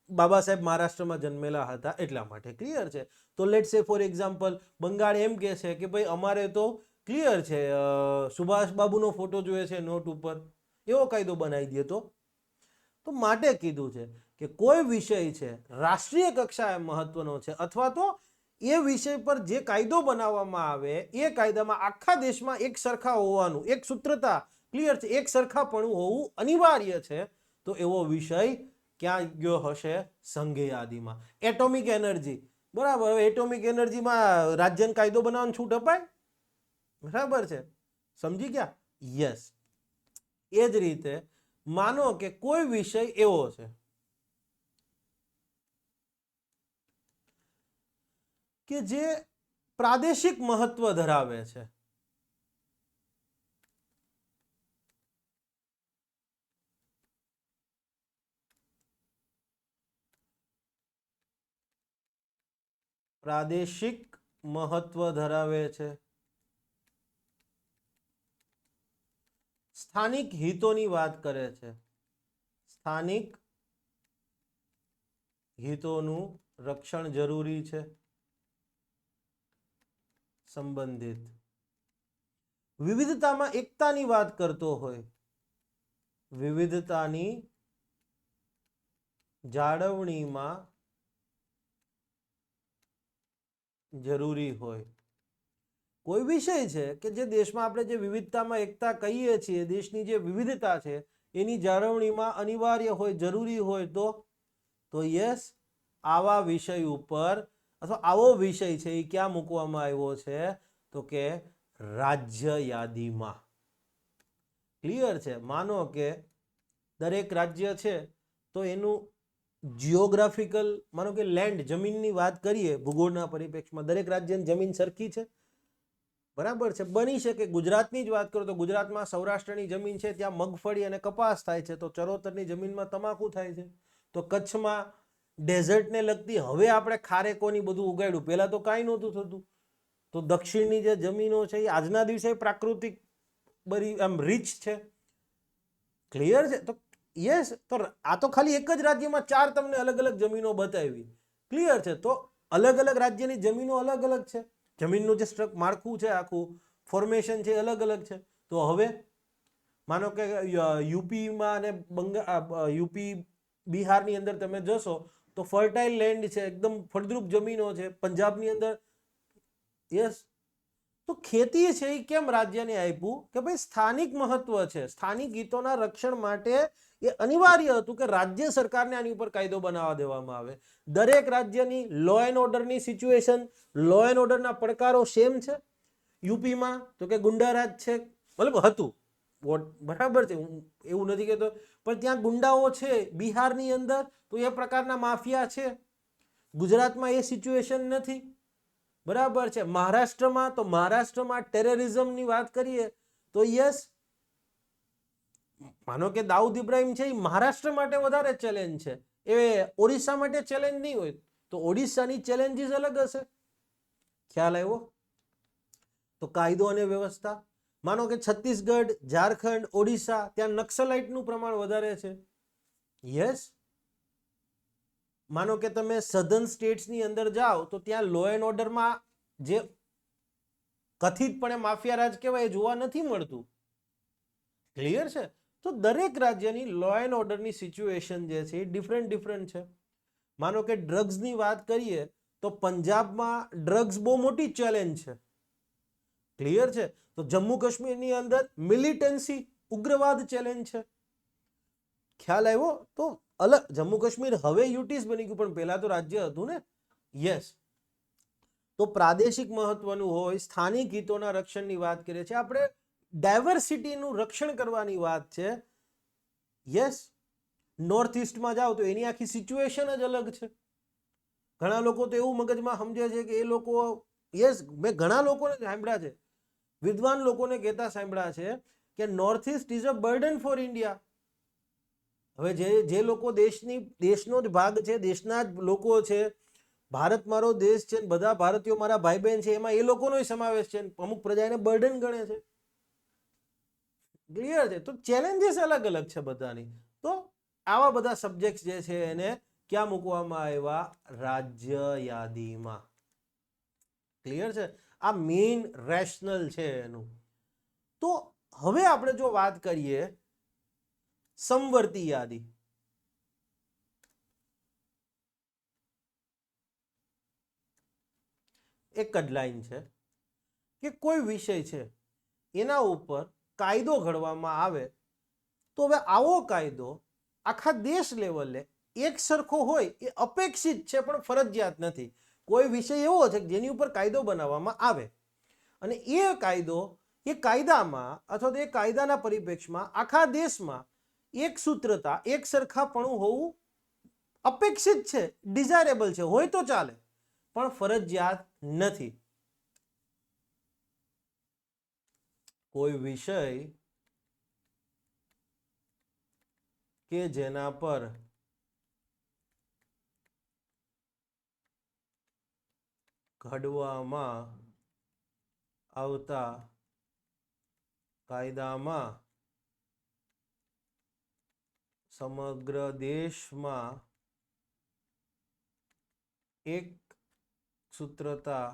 બાબા સાહેબ મહારાષ્ટ્રમાં જન્મેલા હતા એટલા માટે. ક્લિયર છે? તો લેટ્સ સે ફોર એક્ઝામ્પલ બંગાળ એમ કહેશે કે ભાઈ અમારે તો ક્લિયર છે સુભાષ બાબુનો ફોટો જોઈએ છે નોટ ઉપર. એવો કાયદો બનાવી દે તો માટે કીધું છે કે કોઈ વિષય છે રાષ્ટ્રીય કક્ષાએ મહત્વનો છે અથવા તો એ વિષય પર જે કાયદો બનાવવામાં આવે એ કાયદામાં આખા દેશમાં એક સરખા હોવાનું, એક સૂત્રતા ક્લિયર છે, એક સરખાપણું હોવું અનિવાર્ય છે. તો એવો વિષય ક્યાં ગયો હશે? સંઘે યાદીમાં. એટોમિક એનર્જી, બરાબર. હવે એટોમિક એનર્જીમાં રાજ્યને કાયદો બનાવવાની છૂટ અપાય? બરાબર છે, સમજી ગયા? યસ. એ જ રીતે માનો કે કોઈ વિષય એવો છે કે જે પ્રાદેશિક મહત્વ ધરાવે છે. પ્રાદેશિક મહત્વ ધરાવે છે, સ્થાનિક હિતોની વાત કરે છે, સ્થાનિક હિતોનું રક્ષણ જરૂરી છે, સંબંધિત વિવિધતામાં એકતાની વાત કરતો હોય, વિવિધતાની જાળવણીમાં જરૂરી હોય. કોઈ વિષય છે કે જે દેશમાં આપણે જે વિવિધતામાં એકતા કહીએ છીએ, દેશની જે વિવિધતા છે એની જાળવણીમાં અનિવાર્ય હોય, જરૂરી હોય, તો યસ, આવા વિષય ઉપર અથવા આવો વિષય છે એ ક્યાં મૂકવામાં આવ્યો છે? તો કે રાજ્ય યાદીમાં. ક્લિયર છે? માનો કે દરેક રાજ્ય છે તો એનું જિયોગ્રાફિકલ, માનો કે લેન્ડ, જમીનની વાત કરીએ ભૂગોળના પરિપ્રેક્ષમાં, દરેક રાજ્યની જમીન સરખી છે? બરાબર છે. બની શકે ગુજરાતની જ વાત કરો તો ગુજરાતમાં સૌરાષ્ટ્રની જમીન છે, ત્યાં મગફળી અને કપાસ થાય છે, તો ચરોતરની જમીનમાં તમાકુ થાય છે. તો કચ્છમાં ડેઝર્ટને લગતી હવે આપણે ખારેકોની બધું ઉગાડ્યું, પહેલા તો કાંઈ નહોતું થતું. તો દક્ષિણની જે જમીનો છે એ આજના દિવસે પ્રાકૃતિક બધી આમ રીચ છે. ક્લિયર છે? તો યસ, તો આ તો ખાલી એક જ રાજ્યમાં 4 તમને અલગ અલગ જમીનો બતાવી. ક્લિયર છે? તો અલગ અલગ રાજ્યની જમીનો અલગ અલગ છે, જમીનનું જે માળખું છે, આખું ફોર્મેશન છે, અલગ અલગ છે. તો હવે માનો કે યુપીમાં અને યુપી બિહારની અંદર તમે જશો તો ફર્ટાઇલ લેન્ડ છે, એકદમ ફળદ્રુપ જમીનો છે. પંજાબની અંદર યસ. તો ખેતી છે એ કેમ રાજ્યને આપ્યું? કે ભાઈ સ્થાનિક મહત્વ છે, સ્થાનિક હિતોના રક્ષણ માટે એ અનિવાર્ય હતું કે રાજ્ય સરકારને આની ઉપર કાયદો બનાવવા દેવામાં આવે. દરેક રાજ્યની લો એન્ડ ઓર્ડરની સિચ્યુએશન, લો એન્ડ ઓર્ડરના પડકારો સેમ છે. યુપીમાં તો કે ગુંડારાજ છે, મતલબ હતું, બરાબર છે, હું એવું નથી કહેતો, પણ ત્યાં ગુંડાઓ છે. બિહારની અંદર તો એ પ્રકારના માફિયા છે. ગુજરાતમાં એ સિચ્યુએશન નથી. બરાબર છે. મહારાષ્ટ્રમાં તો મહારાષ્ટ્રમાં ટેરરિઝમની વાત કરીએ તો યસ, માનો કે દાઉદ ઇબ્રાહિમ છે એ મહારાષ્ટ્ર માટે વધારે ચેલેન્જ છે, એ ઓડિશા માટે ચેલેન્જ નહીં હોય. તો ઓડિશાની ચેલેન્જીસ અલગ હશે. ખ્યાલ આવ્યો? તો કાયદો અને વ્યવસ્થા, માનો કે છત્તીસગઢ, ઝારખંડ, ઓડિશા, ત્યાં નક્સલાઇટનું પ્રમાણ વધારે છે. યસ. માનો કે તમે સધર્ન સ્ટેટ્સની અંદર જાઓ તો ત્યાં લો એન્ડ ઓર્ડરમાં જે કથિતપણે માફિયા રાજ કહેવાય એ જોવા નથી મળતું. ક્લિયર છે? તો દરેક રાજ્યની લો એન્ડ ઓર્ડરની સિચ્યુએશન જે છે એ ડિફરન્ટ છે. માનો કે ડ્રગ્સની વાત કરીએ તો પંજાબમાં ડ્રગ્સ બહુ મોટી ચેલેન્જ છે. ક્લિયર છે? તો જમ્મુ કાશ્મીરની અંદર મિલિટન્સી, ઉગ્રવાદ ચેલેન્જ છે. ખ્યાલ આવ્યો? તો અલગ, જમ્મુ કાશ્મીર હવે યુટીસ બની ગયું, પણ પહેલા તો રાજ્ય હતું ને. યસ. તો પ્રાદેશિક મહત્વનું હોય, સ્થાનિક હિતોના રક્ષણની વાત કરીએ છીએ આપણે, ડાયવર્સિટીનું રક્ષણ કરવાની વાત છે. યસ. નોર્થ ઇસ્ટમાં જાઓ તો એની આખી સિચ્યુએશન જ અલગ છે. ઘણા લોકો તો એવું મગજમાં સમજે છે કે એ લોકો, યસ, મેં ઘણા લોકોને સાંભળ્યા છે, વિદ્વાન લોકોને કહેતા સાંભળ્યા છે કે north east is a burden for India. હવે જે લોકો દેશનો જ ભાગ છે, દેશના જ લોકો છે, ભારત મારો દેશ છે, બધા ભારતીયો મારા ભાઈ બહેન છે, એમાં એ લોકોનો સમાવેશ છે, અમુક પ્રજા એને બર્ડન ગણે છે. ક્લિયર છે? તો ચેલેન્જીસ અલગ અલગ છે બધાની. તો આવા બધા સબ્જેક્ટ જે છે એને ક્યાં મૂકવામાં આવ્યા? રાજ્ય યાદીમાં. ક્લિયર છે? આ મેઇન રેશનલ છે એનું. તો હવે આપણે જો વાત કરીએ સમવર્તી યાદી, એક જ લાઈન છે કે કોઈ વિષય છે એના ઉપર કાયદો ઘડવામાં આવે તો હવે આવો કાયદો આખા દેશ લેવલે એક સરખો હોય એ અપેક્ષિત છે પણ ફરજિયાત નથી. કોઈ વિષય એવો છે કે જેની ઉપર કાયદો બનાવવામાં આવે અને એ કાયદો એ કાયદામાં અથવા તો એ કાયદાના પરિપ્રેક્ષમાં આખા દેશમાં એક સૂત્રતા એક સરખાપણું હોવું અપેક્ષિત છે, ડિઝાયરેબલ છે, હોય તો ચાલે પણ ફરજિયાત નથી. કોઈ વિષય કે જેના પર ઘડવામાં આવતા કાયદામાં સમગ્ર દેશમાં એક સૂત્રતા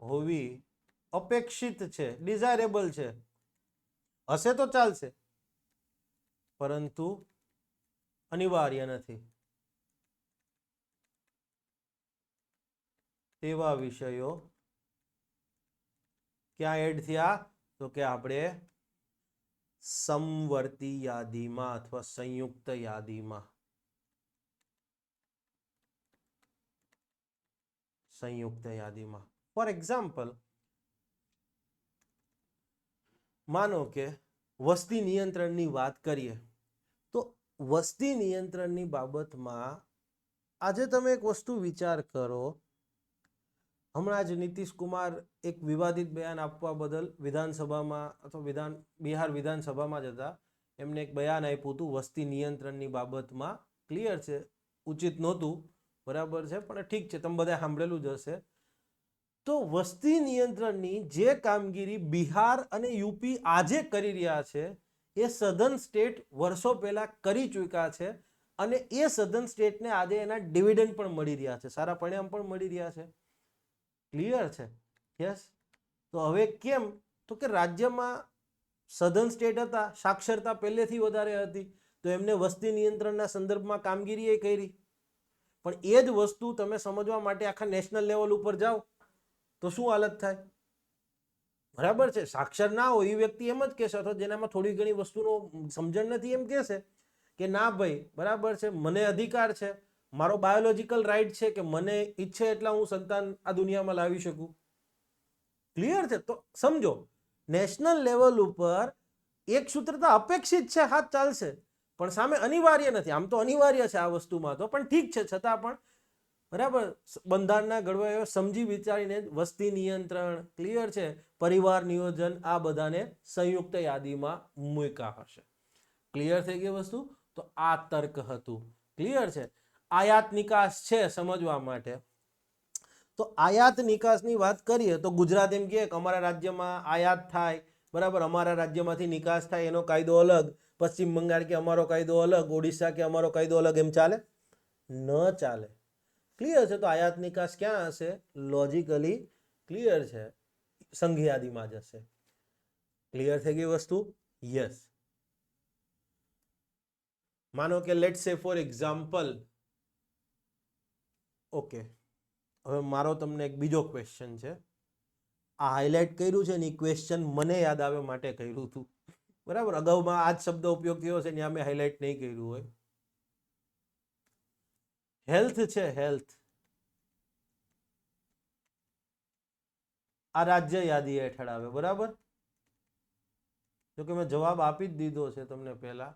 હોવી અપેક્ષિત છે, ડિઝાયરેબલ છે, હશે તો ચાલશે પરંતુ અનિવાર્ય નથી. તેવા વિષયો ક્યાં એડ થયા તો કે આપણે સમવર્તી યાદીમાં અથવા સંયુક્ત યાદીમાં. સંયુક્ત યાદીમાં ફોર એક્ઝામ્પલ માનો કે વસ્તી નિયંત્રણની વાત કરીએ તો વસ્તી નિયંત્રણની બાબતમાં આજે તમે એક વસ્તુ વિચાર કરો. હમણાં જ નીતિશ કુમાર એક વિવાદિત બયાન આપવા બદલ વિધાનસભામાં અથવા બિહાર વિધાનસભામાં જ હતા, એમને એક બયાન આપ્યું હતું વસ્તી નિયંત્રણની બાબતમાં. ક્લિયર છે, ઉચિત નહોતું, બરાબર છે, પણ ઠીક છે, તમે બધા સાંભળેલું જ હશે. તો વસ્તી નિયંત્રણની જે કામગીરી બિહાર અને યુપી આજે કરી રહ્યા છે એ સધન સ્ટેટ વર્ષો પહેલા કરી ચૂક્યા છે અને એ સધન સ્ટેટને આજે એના ડિવિડન્ડ પણ મળી રહ્યા છે, સારા પરિણામ પણ મળી રહ્યા છે. ક્લિયર છે? યસ. તો હવે કેમ તો કે રાજ્યમાં સધન સ્ટેટ હતા, સાક્ષરતા પહેલેથી વધારે હતી, તો એમને વસ્તી નિયંત્રણના સંદર્ભમાં કામગીરી એ કરી. પણ એ જ વસ્તુ તમે સમજવા માટે આખા નેશનલ લેવલ ઉપર જાઓ તો શું હાલત થાય? બરાબર છે, સાક્ષર ના હોય એ વ્યક્તિ એમ જ કહેશે અથવા જેનામાં થોડી ઘણી વસ્તુનો સમજણ નથી એમ કહેશે કે ના ભાઈ બરાબર છે, મને અધિકાર છે, મારો બાયોલોજીકલ રાઈટ છે કે મને ઈચ્છે એટલા હું સંતાન આ દુનિયામાં લાવી શકું. ક્લિયર છે? તો સમજો નેશનલ લેવલ ઉપર એક સૂત્રતા અપેક્ષિત છે, હાથ ચાલશે, પણ સામે અનિવાર્ય નથી. આમ તો અનિવાર્ય છે આ વસ્તુમાં તો, પણ ઠીક છે, છતાં પણ બરાબર બંધારણના ઘડવૈયાઓ સમજી વિચારીને વસ્તી નિયંત્રણ, ક્લિયર છે, પરિવાર નિયોજન, આ બધાને સંયુક્ત યાદીમાં મૂક્યા હશે. ક્લિયર થઈ ગઈ વસ્તુ? તો આ તર્ક હતું. ક્લિયર છે? આયાત નિકાસ છે સમજવા માટે. તો આયાત નિકાસની વાત કરીએ તો ગુજરાત એમ કહે કે અમારા રાજ્યમાં આયાત થાય, બરાબર, અમારા રાજ્યમાંથી નિકાસ થાય એનો કાયદો અલગ, પશ્ચિમ બંગાળ કે અમારો કાયદો અલગ, ઓડિશા કે અમારો કાયદો અલગ, એમ ચાલે? ન ચાલે. ક્લિયર છે? તો આયાત નિકાસ ક્યાં હશે? લોજિકલી ક્લિયર છે, સંઘ યાદીમાં જ હશે. ક્લિયર થઈ ગઈ વસ્તુ? યસ. માનો કે લેટ્સ સે ફોર એક્ઝામ્પલ, ઓકે, હવે મારો તમને એક બીજો ક્વેશ્ચન છે. આ હાઇલાઇટ કર્યું છે ને એ ક્વેશ્ચન મને યાદ આવે માટે કર્યું હતું, બરાબર. અગાઉમાં આ જ શબ્દ ઉપયોગ થયો છે ને મેં હાઇલાઇટ નહીં કર્યું હોય. હેલ્થ છે, હેલ્થ, આ રાજ્ય યાદી હેઠળ આવે, બરાબર. જો કે મેં જવાબ આપી જ દીધો છે તમને પહેલા.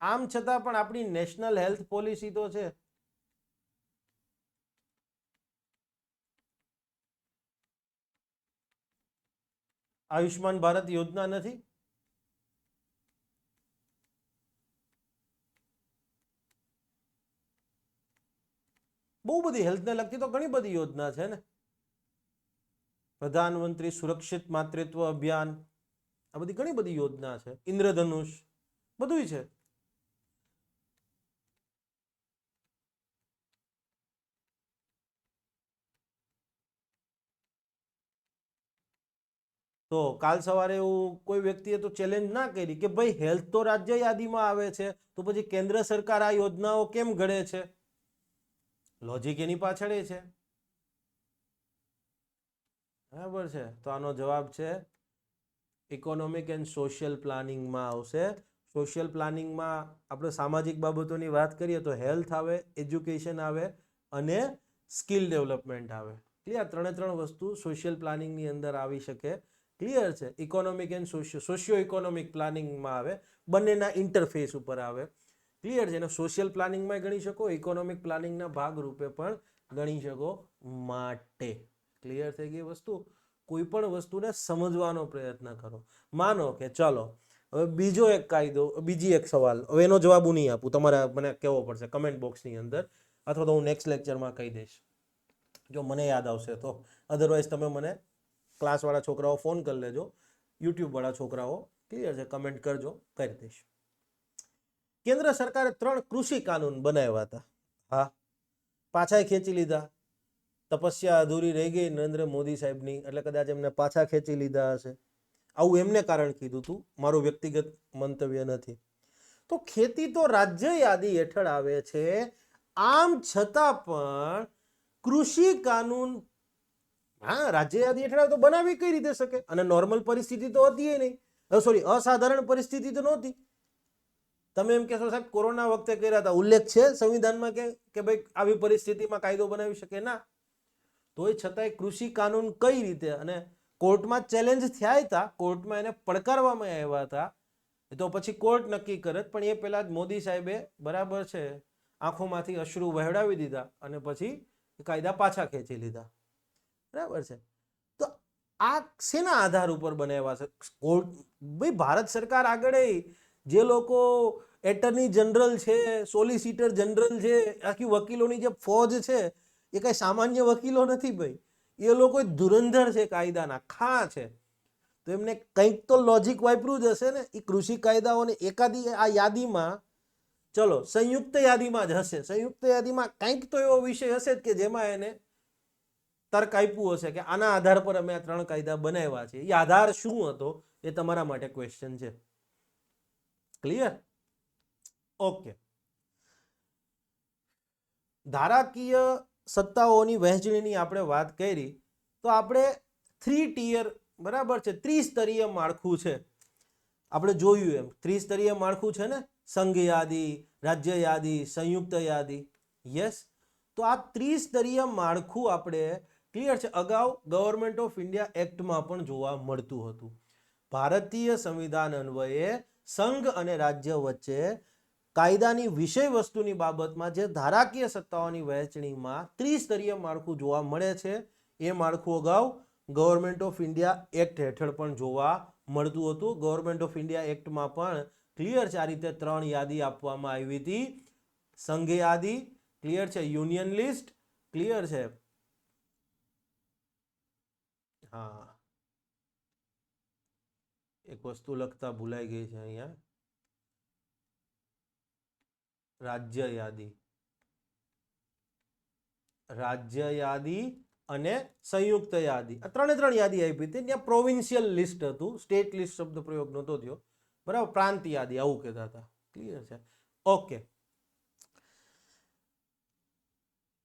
આમ છતાં પણ આપણી નેશનલ હેલ્થ પોલિસી તો છે. આયુષ્માન ભારત યોજના નથી? બહુ બધી હેલ્થને લગતી તો ઘણી બધી યોજના છે ને. પ્રધાનમંત્રી સુરક્ષિત માતૃત્વ અભિયાન, આ બધી ઘણી બધી યોજના છે. ઇન્દ્રધનુષ, બધું છે. તો કાલ સવારે એવું કોઈ વ્યક્તિએ તો ચેલેન્જ ના કરી કે ભાઈ હેલ્થ તો રાજ્ય યાદીમાં આવે છે તો પછી કેન્દ્ર સરકાર આ યોજનાઓ કેમ ઘડે છે? લોજિક એની પાછળ એ છે. બરાબર છે. તો આનો જવાબ છે ઇકોનોમિક એન્ડ સોશિયલ પ્લાનિંગમાં આવશે. સોશિયલ પ્લાનિંગમાં આપણે સામાજિક બાબતોની વાત કરીએ તો હેલ્થ આવે, એજ્યુકેશન આવે અને સ્કિલ ડેવલપમેન્ટ આવે. ક્લિયર? ત્રણ વસ્તુ સોશિયલ પ્લાનિંગની અંદર આવી શકે. ક્લિયર છે? ઇકોનોમિક એન્ડ સોશિયો ઇકોનોમિક પ્લાનિંગમાં આવે, બંનેના ઇન્ટરફેસ ઉપર આવે. ક્લિયર છે? અને સોશિયલ પ્લાનિંગમાં ગણી શકો, ઇકોનોમિક પ્લાનિંગના ભાગરૂપે પણ ગણી શકો માટે. ક્લિયર થઈ ગઈ વસ્તુ? કોઈ પણ વસ્તુને સમજવાનો પ્રયત્ન કરો. માનો કે ચલો હવે બીજો એક કાયદો, બીજી એક સવાલ, હવે એનો જવાબ હું નહીં આપું, તમારે મને કહેવો પડશે કમેન્ટ બોક્સની અંદર, અથવા તો હું નેક્સ્ટ લેક્ચરમાં કહી દઈશ જો મને યાદ આવશે તો. અધરવાઇઝ તમે મને ક્લાસવાળા છોકરાઓ ફોન કરી લેજો, યુટ્યુબવાળા છોકરાઓ ક્લિયર છે કમેન્ટ કરજો, કરી દઈશ. કેન્દ્ર સરકારે 3 કૃષિ કાનૂન બનાવ્યા હતા. હા, પાછા ખેંચી લીધા. તપસ્યા અધૂરી રહી ગઈ નરેન્દ્ર મોદી સાહેબની, એટલે કદાચ એમને પાછા ખેંચી લીધા હશે. આવું એમને કારણ કીધું હતું, મારું વ્યક્તિગત મંતવ્ય નથી. તો ખેતી તો રાજ્ય યાદી હેઠળ આવે છે, આમ છતાં પણ કૃષિ કાનૂન રાજ્ય યાદી હેઠળ તો બનાવી કઈ રીતે શકે? અને નોર્મલ પરિસ્થિતિ તો હતી નહીં, સોરી અસાધારણ પરિસ્થિતિ તો નહોતી. તમે એમ કહેશો સાહેબ કોરોના વખતે કર્યા હતા, ઉલ્લેખ છે સંવિધાનમાં કે ભાઈ આવી પરિસ્થિતિમાં કાયદો બનાવી શકે? ના. તોય છતાંય કૃષિ કાનૂન કઈ રીતે, અને કોર્ટમાં ચેલેન્જ થયા હતા, કોર્ટમાં એને પડકારવામાં આવ્યા હતા, તો પછી કોર્ટ નક્કી કરત, પણ એ પહેલા જ મોદી સાહેબે બરાબર છે આંખોમાંથી અશ્રુ વહેવડાવી દીધા અને પછી કાયદા પાછા ખેંચી લીધા. બરાબર છે? તો આ શેના આધાર ઉપર બનાવ્યા છે? કોર્ટ ભાઈ ભારત સરકાર આગળ જે લોકો એટર્ની જનરલ છે, સોલિસિટર જનરલ છે, આખી વકીલોની જે ફોજ છે, એ કઈ સામાન્ય વકીલો નથી ભાઈ. એ લોકો ધુરંધર છે, કાયદાના ખા છે. તો એમને કંઈક તો લોજિક વાપર્યું જ હશે ને. એ કૃષિ કાયદાઓને એકાદી આ યાદીમાં, ચલો સંયુક્ત યાદીમાં જ હશે, સંયુક્ત યાદીમાં કંઈક તો એવો વિષય હશે કે જેમાં એને તર્ક આપ્યું હશે કે આના આધાર પર અમે આ 3 કાયદા બનાવ્યા છે. એ આધાર શું હતો એ તમારા માટે ક્વેશ્ચન છે. ક્લિયર? ઓકે. ધારાકીય સત્તાઓની વહેંચણીની આપણે વાત કરી તો આપણે 3 ટિયર, બરાબર છે, ત્રિસ્તરીય માળખું છે. આપણે જોયું એમ ત્રિસ્તરીય માળખું છે ને, સંઘ યાદી, રાજ્ય યાદી, સંયુક્ત યાદી. યસ. તો આ ત્રિસ્તરીય માળખું આપણે ક્લિયર છે અગાઉ ગવર્મેન્ટ ઓફ ઇન્ડિયા એક્ટમાં પણ જોવા મળતું હતું. ભારતીય સંવિધાન અન્વયે સંઘ અને રાજ્ય વચ્ચે કાયદાની વિષય વસ્તુની બાબતમાં જે ધારાકીય સત્તાઓની વહેંચણીમાં ત્રિસ્તરીય માળખું જોવા મળે છે, એ માળખું અગાઉ ગવર્મેન્ટ ઓફ ઇન્ડિયા એક્ટ હેઠળ પણ જોવા મળતું હતું. ગવર્મેન્ટ ઓફ ઇન્ડિયા એક્ટમાં પણ ક્લિયર છે આ રીતે 3 યાદી આપવામાં આવી હતી. સંઘ યાદી, ક્લિયર છે, યુનિયન લિસ્ટ, ક્લિયર છે, હા એક વસ્તુ લખતા ભૂલાઈ ગઈ છે અહીંયા, રાજ્ય યાદી, રાજ્ય યાદી અને સંયુક્ત યાદી. આ 3 યાદી આપી હતી. ત્યાં પ્રોવિન્શિયલ લિસ્ટ હતું, સ્ટેટ લિસ્ટ શબ્દ પ્રયોગ નહોતો થયો, બરાબર, પ્રાંત યાદી આવું કહેતા હતા. ક્લિયર છે? ઓકે.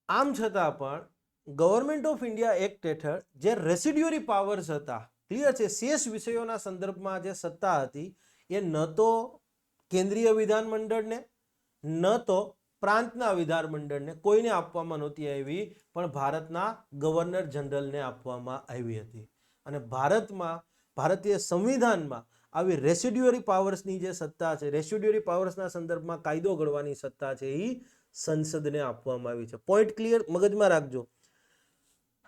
આમ છતાં પણ ગવર્મેન્ટ ઓફ ઇન્ડિયા એક્ટ હેઠળ જે રેસિડ્યુઅરી પાવર્સ હતા, ક્લિયર છે, શેષ વિષયોના સંદર્ભમાં જે સત્તા હતી, એ ન તો કેન્દ્રીય વિધાનમંડળને ન તો પ્રાંતના વિધાનમંડળને કોઈને આપવામાં નહોતી આવી, પણ ભારતના ગવર્નર જનરલને આપવામાં આવી હતી. અને ભારતમાં, ભારતીય સંવિધાનમાં આવી રેસિડ્યુઅરી પાવર્સની જે સત્તા છે, રેસિડ્યુઅરી પાવર્સના સંદર્ભમાં કાયદો ઘડવાની સત્તા છે, એ સંસદને આપવામાં આવી છે. Point clear? મગજમાં રાખજો.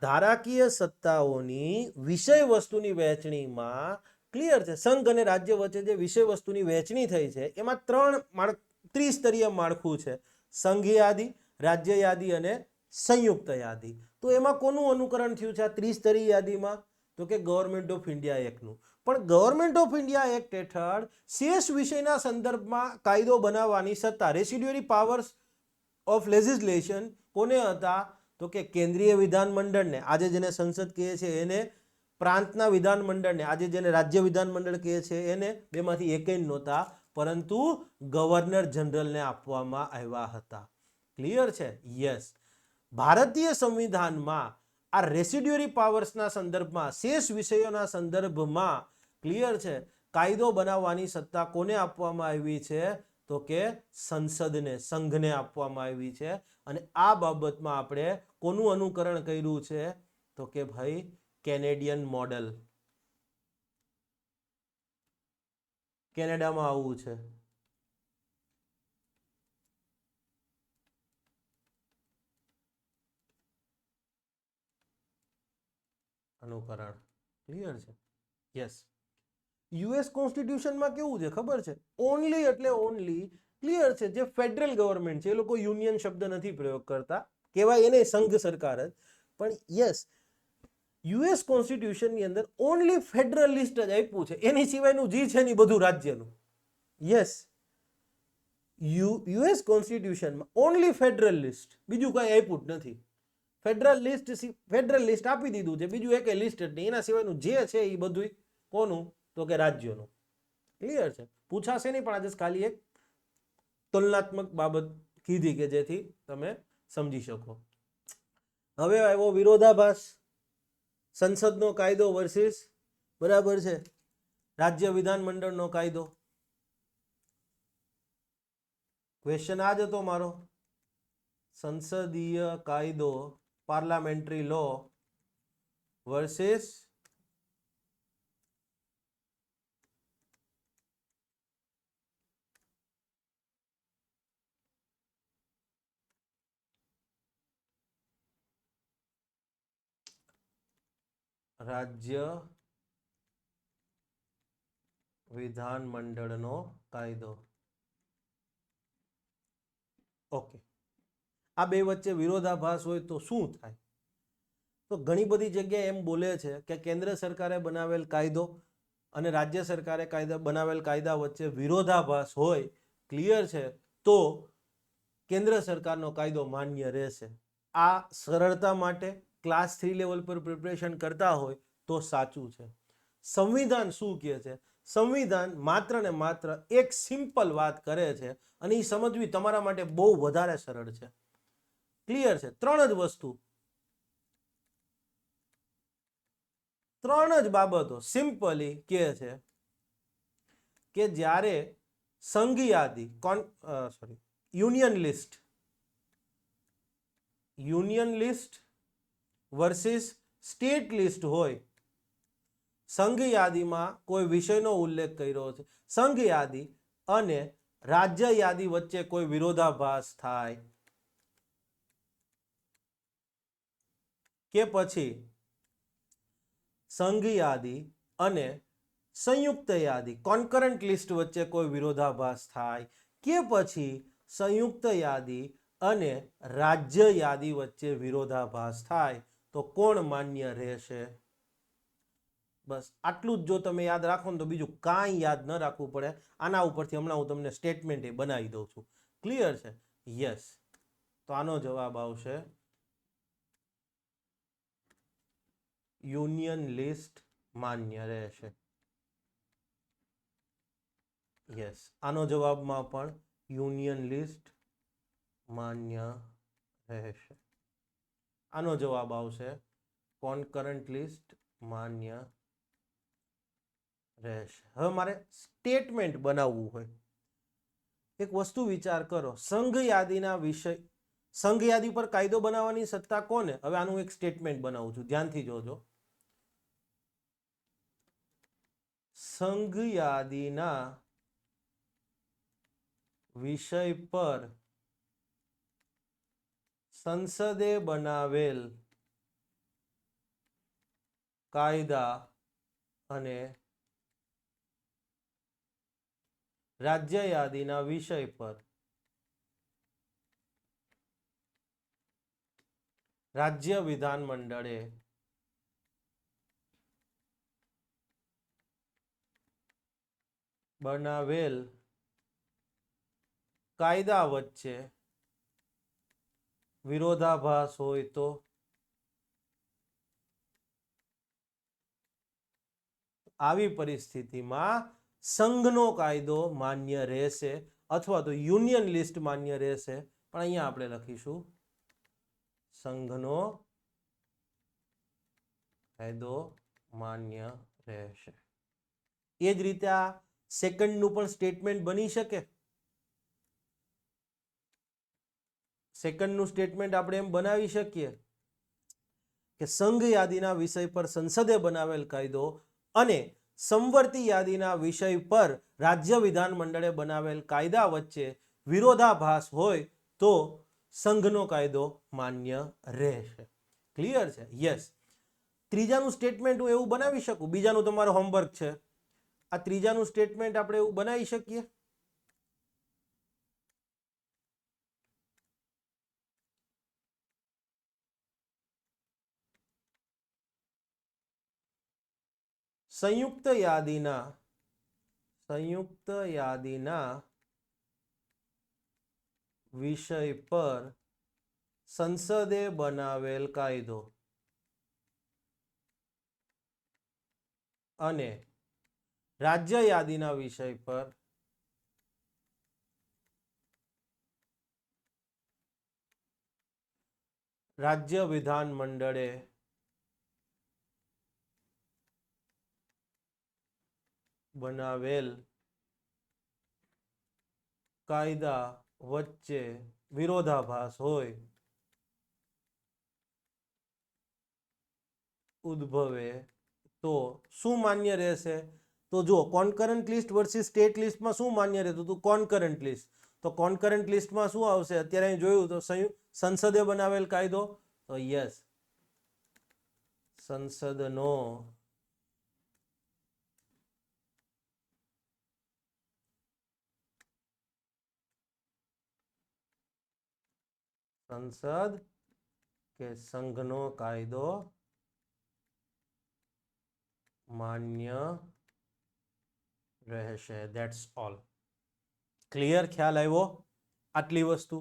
ધારાકીય સત્તાઓની વિષય વસ્તુની વહેંચણીમાં ક્લિયર છે સંઘ અને રાજ્ય વચ્ચે જે વિષય વસ્તુની વહેંચણી થઈ છે, એમાં 3 ત્રિસ્તરીય માળખું છે: સંઘ યાદી, રાજ્ય યાદી અને સંયુક્ત યાદી. તો એમાં કોનું અનુકરણ થયું છે આ ત્રિસ્તરીય યાદીમાં? તો કે ગવર્મેન્ટ ઓફ ઇન્ડિયા એક્ટનું. પણ ગવર્મેન્ટ ઓફ ઇન્ડિયા એક્ટ હેઠળ શેષ વિષયના સંદર્ભમાં કાયદો બનાવવાની સત્તા, રેસિડ્યુઅરી પાવર્સ ઓફ લેજિસ્લેશન કોને હતા? તો કે કેન્દ્રીય વિધાનમંડળને, આજે જેને સંસદ કહે છે એને, પ્રાંતના વિધાનમંડળને, આજે જેને રાજ્ય વિધાનમંડળ કહે છે એને, બેમાંથી એકેય નહોતા, પરંતુ ગવર્નર જનરલને આપવામાં આવ્યા હતા. ક્લિયર છે? યસ. ભારતીય સંવિધાનમાં આ રેસિડ્યુઅરી પાવર્સના સંદર્ભમાં, શેષ વિષયોના સંદર્ભમાં ક્લિયર છે, કાયદો બનાવવાની સત્તા કોને આપવામાં આવી છે? તો કે સંસદને, સંઘને આપવામાં આવી છે. અને આ બાબતમાં આપણે કોનું અનુકરણ કર્યું છે? તો કે ભાઈ કેનેડિયન મોડેલ. કેનેડામાં આવું છે. અનુકરણ ક્લિયર છે? યસ. યુએસ કોન્સ્ટિટ્યુશનમાં કેવું છે ખબર છે? ઓનલી એટલે ઓનલી ક્લિયર છે, જે ફેડરલ ગવર્મેન્ટ છે એ લોકો યુનિયન શબ્દ નથી પ્રયોગ કરતા, કહેવાય એને સંઘ સરકાર જ. પણ યસ, યુએસ કોન્સ્ટિટ્યુશનની અંદર ઓનલી ફેડરલિસ્ટ જ આપ્યું છે, એની સિવાયનું જે છે ને બધું રાજ્યનું. યસ, યુએસ કોન્સ્ટિટ્યુશનમાં ઓનલી ફેડરલિસ્ટ, બીજું કઈ આપ્યું જ નથી. ફેડરલ લિસ્ટ આપી દીધું છે, બીજું એક લિસ્ટ જ નહીં, એના સિવાયનું જે છે એ બધું કોનું? તો કે રાજ્યોનું. ક્લિયર છે? પૂછાશે નહીં, પણ આજે ખાલી એક તુલનાત્મક બાબત કીધી કે જેથી તમે સમજી શકો. હવે આવ્યો વિરોધાભાસ. સંસદનો કાયદો વર્સિસ, બરાબર છે, રાજ્ય વિધાનમંડળનો કાયદો. ક્વેશ્ચન આ જ હતો મારો. સંસદીય કાયદો, પાર્લામેન્ટરી લો વર્સિસ રાજ્ય વિધાનમંડળનો કાયદો. ઓકે, આ બે વચ્ચે વિરોધાભાસ હોય તો શું થાય? તો ઘણી બધી જગ્યાએ એમ બોલે છે કે કેન્દ્ર સરકારે બનાવેલ કાયદો અને રાજ્ય સરકારે બનાવેલ કાયદા વચ્ચે વિરોધાભાસ હોય, ક્લિયર છે, તો કેન્દ્ર સરકારનો કાયદો માન્ય રહેશે. આ સરળતા માટે ક્લાસ 3 લેવલ પર પ્રિપરેશન કરતા હોય તો સાચું છે. સંવિધાન શું કહે છે? સંવિધાન માત્ર ને માત્ર એક સિમ્પલ વાત કરે છે, અને એ સમજવી તમારા માટે બહુ વધારે સરળ છે. ક્લિયર છે? ત્રણ જ બાબતો સિમ્પલી કહે છે કે જ્યારે સંઘ યાદી union list versus state list હોય, સંઘ યાદીમાં કોઈ વિષયનો ઉલ્લેખ કર્યો છે, સંઘ યાદી અને રાજ્ય યાદી વચ્ચે કોઈ વિરોધાભાસ થાય, કે પછી સંઘ યાદી અને સંયુક્ત યાદી કોન્કરન્ટ લિસ્ટ વચ્ચે કોઈ વિરોધાભાસ થાય, કે પછી સંયુક્ત યાદી અને રાજ્ય યાદી વચ્ચે વિરોધાભાસ થાય, તો કોણ માન્ય રહેશે? બસ આટલું જ જો તમે યાદ રાખો ને તો બીજું કાંઈ યાદ ન રાખવું પડે. આના ઉપરથી હમણાં હું તમને સ્ટેટમેન્ટ બનાવી દઉં છું. ક્લિયર છે? યસ. તો આનો જવાબ આવશે યુનિયન લિસ્ટ માન્ય રહેશે. યસ, આનો જવાબમાં પણ યુનિયન લિસ્ટ માન્ય રહેશે. આનો જવાબ આવશે કોન્કરન્ટ લિસ્ટ માન્ય રહેશે. હવે મારે સ્ટેટમેન્ટ બનાવવું હોય, એક વસ્તુ વિચાર કરો, સંઘ યાદીના વિષય, સંઘ યાદી પર કાયદો બનાવવાની સત્તા કોને? હવે આનું એક સ્ટેટમેન્ટ બનાવું છું, ધ્યાનથી જોજો. સંઘ યાદીના વિષય પર સંસદે બનાવેલ કાયદા અને રાજ્ય યાદીના વિષય પર રાજ્ય વિધાનમંડળે બનાવેલ કાયદા વચ્ચે વિરોધાભાસ હોય તો આવી પરિસ્થિતિમાં સંઘનો કાયદો માન્ય રહેશે, અથવા તો યુનિયન લિસ્ટ માન્ય રહેશે. પણ અહીંયા આપણે લખીશું સંઘનો કાયદો માન્ય રહેશે. એ જ રીતે આ સેકન્ડનું પણ સ્ટેટમેન્ટ બની શકે. સેકન્ડનું સ્ટેટમેન્ટ આપણે એમ બનાવી શકીએ કે સંઘ યાદીના વિષય પર સંસદે બનાવેલ કાયદો અને સમવર્તી યાદીના વિષય પર રાજ્ય વિધાનમંડળે બનાવેલ કાયદા વચ્ચે વિરોધાભાસ હોય તો સંઘનો કાયદો માન્ય રહેશે. ક્લિયર છે? યસ. ત્રીજાનું સ્ટેટમેન્ટ હું એવું બનાવી શકું. બીજાનું તમારો હોમવર્ક છે. આ ત્રીજાનું સ્ટેટમેન્ટ આપણે એવું બનાવી શકીએ. સંયુક્ત યાદીના વિષય પર સંસદે બનાવેલ કાયદો અને રાજ્ય યાદીના વિષય પર રાજ્ય વિધાનમંડળે બનાવેલ કાયદા વચ્ચે વિરોધાભાસ હોય ઉદ્ભવે તો શું માન્ય રહેશે? તો જો કોન્કરન્ટ લિસ્ટ વર્સિસ સ્ટેટ લિસ્ટમાં શું માન્ય રહેતું હતું? કોન્કરન્ટ લિસ્ટ. તો કોન્કરન્ટ લિસ્ટમાં શું આવશે? અત્યારે અહીં જોયું તો સંસદે બનાવેલ કાયદો. તો યસ, સંસદનો સંસદ કે સંઘનો કાયદો માન્ય રહેશે. That's all. ક્લિયર? ખ્યાલ આવ્યો આટલી વસ્તુ?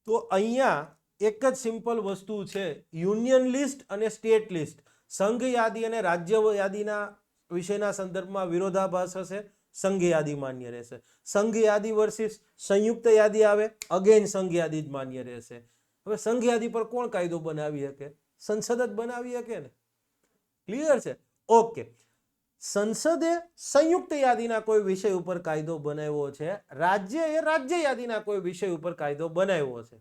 તો અહીંયા એક જ સિમ્પલ વસ્તુ છે, યુનિયન લિસ્ટ અને સ્ટેટ લિસ્ટ. સંઘ યાદી અને રાજ્ય યાદીના વિષયના સંદર્ભમાં વિરોધાભાસ હશે, સંઘ યાદી માન્ય રહેશે. સંઘ યાદી વર્સિસ સંયુક્ત યાદી આવે, અગેન સંઘ યાદી જ માન્ય રહેશે. હવે સંઘ યાદી પર કોણ કાયદો બનાવી શકે? સંસદ જ બનાવી શકે ને. ક્લિયર છે? ઓકે. સંસદે સંયુક્ત યાદીના કોઈ વિષય ઉપર કાયદો બનાવ્યો છે, રાજ્યએ રાજ્ય યાદીના કોઈ વિષય ઉપર કાયદો બનાવ્યો છે.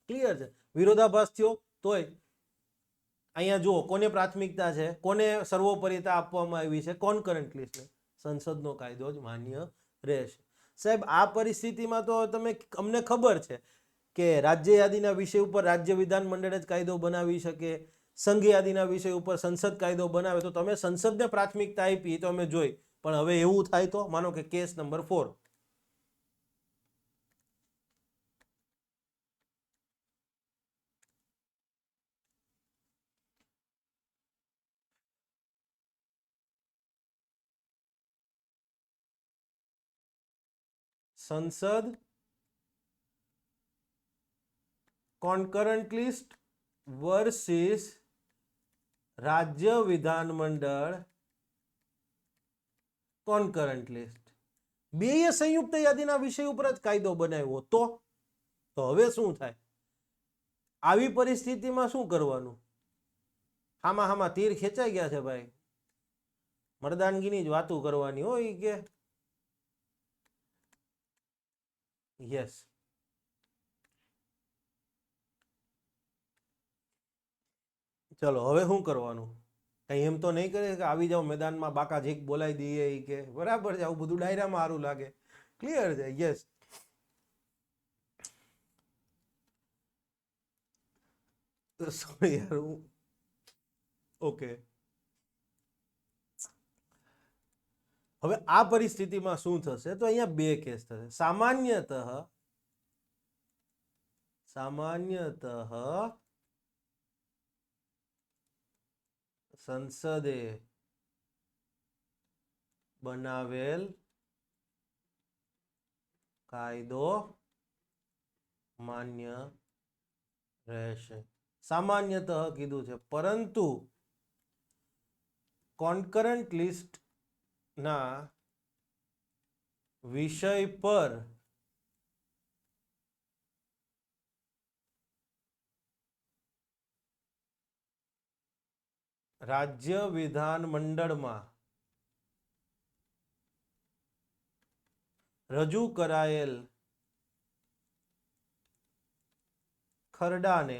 ક્લિયર છે? વિરોધાભાસ થયો તોય અહીંયા જુઓ કોને પ્રાથમિકતા છે, કોને સર્વોપરિતા આપવામાં આવી છે? કોન્કરન્ટ લિસ્ટને. સંસદનો કાયદો જ માન્ય રહેશે. સાહેબ, આ પરિસ્થિતિમાં તો અમને ખબર છે કે રાજ્ય યાદીના વિષય ઉપર રાજ્ય વિધાનમંડળ જ કાયદો બનાવી શકે, સંઘ યાદીના વિષય ઉપર સંસદ કાયદો બનાવે. તો તમે સંસદને પ્રાથમિકતા આપી તો અમે જોઈ, પણ હવે એવું થાય તો માનો કે કેસ નંબર 4. સંસદ કોન્કરન્ટ લિસ્ટ વર્સિસ રાજ્ય વિધાનમંડળ કોન્કરન્ટ લિસ્ટ. બેય સંયુક્ત યાદીના વિષય ઉપર જ કાયદો બનાવ્યો તો હવે શું થાય? આવી પરિસ્થિતિમાં શું કરવાનું? હામાં તીર ખેંચાઈ ગયા છે ભાઈ. મર્દાનગીની જ વાતો કરવાની હોય કે યસ. ચલો હવે શું કરવાનું? કઈ એમ તો નહીં કરે કે આવી જાઓ મેદાનમાં બાકા ઝીક બોલાવી દઈએ કે બરાબર છે? આવું બધું ડાયરામાં સારું લાગે. ક્લિયર છે? યસ. સોરી યાર. ઓકે. હવે આ પરિસ્થિતિમાં શું થશે? તો અહીંયા બે કેસ થશે. સામાન્યતઃ સંસદે બનાવેલ કાયદો માન્ય રહેશે. સામાન્યતઃ કીધું છે, પરંતુ કોન્કરન્ટ લિસ્ટ ના વિષય પર રાજ્ય વિધાન મંડળમાં રજૂ કરાયેલ ખરડાને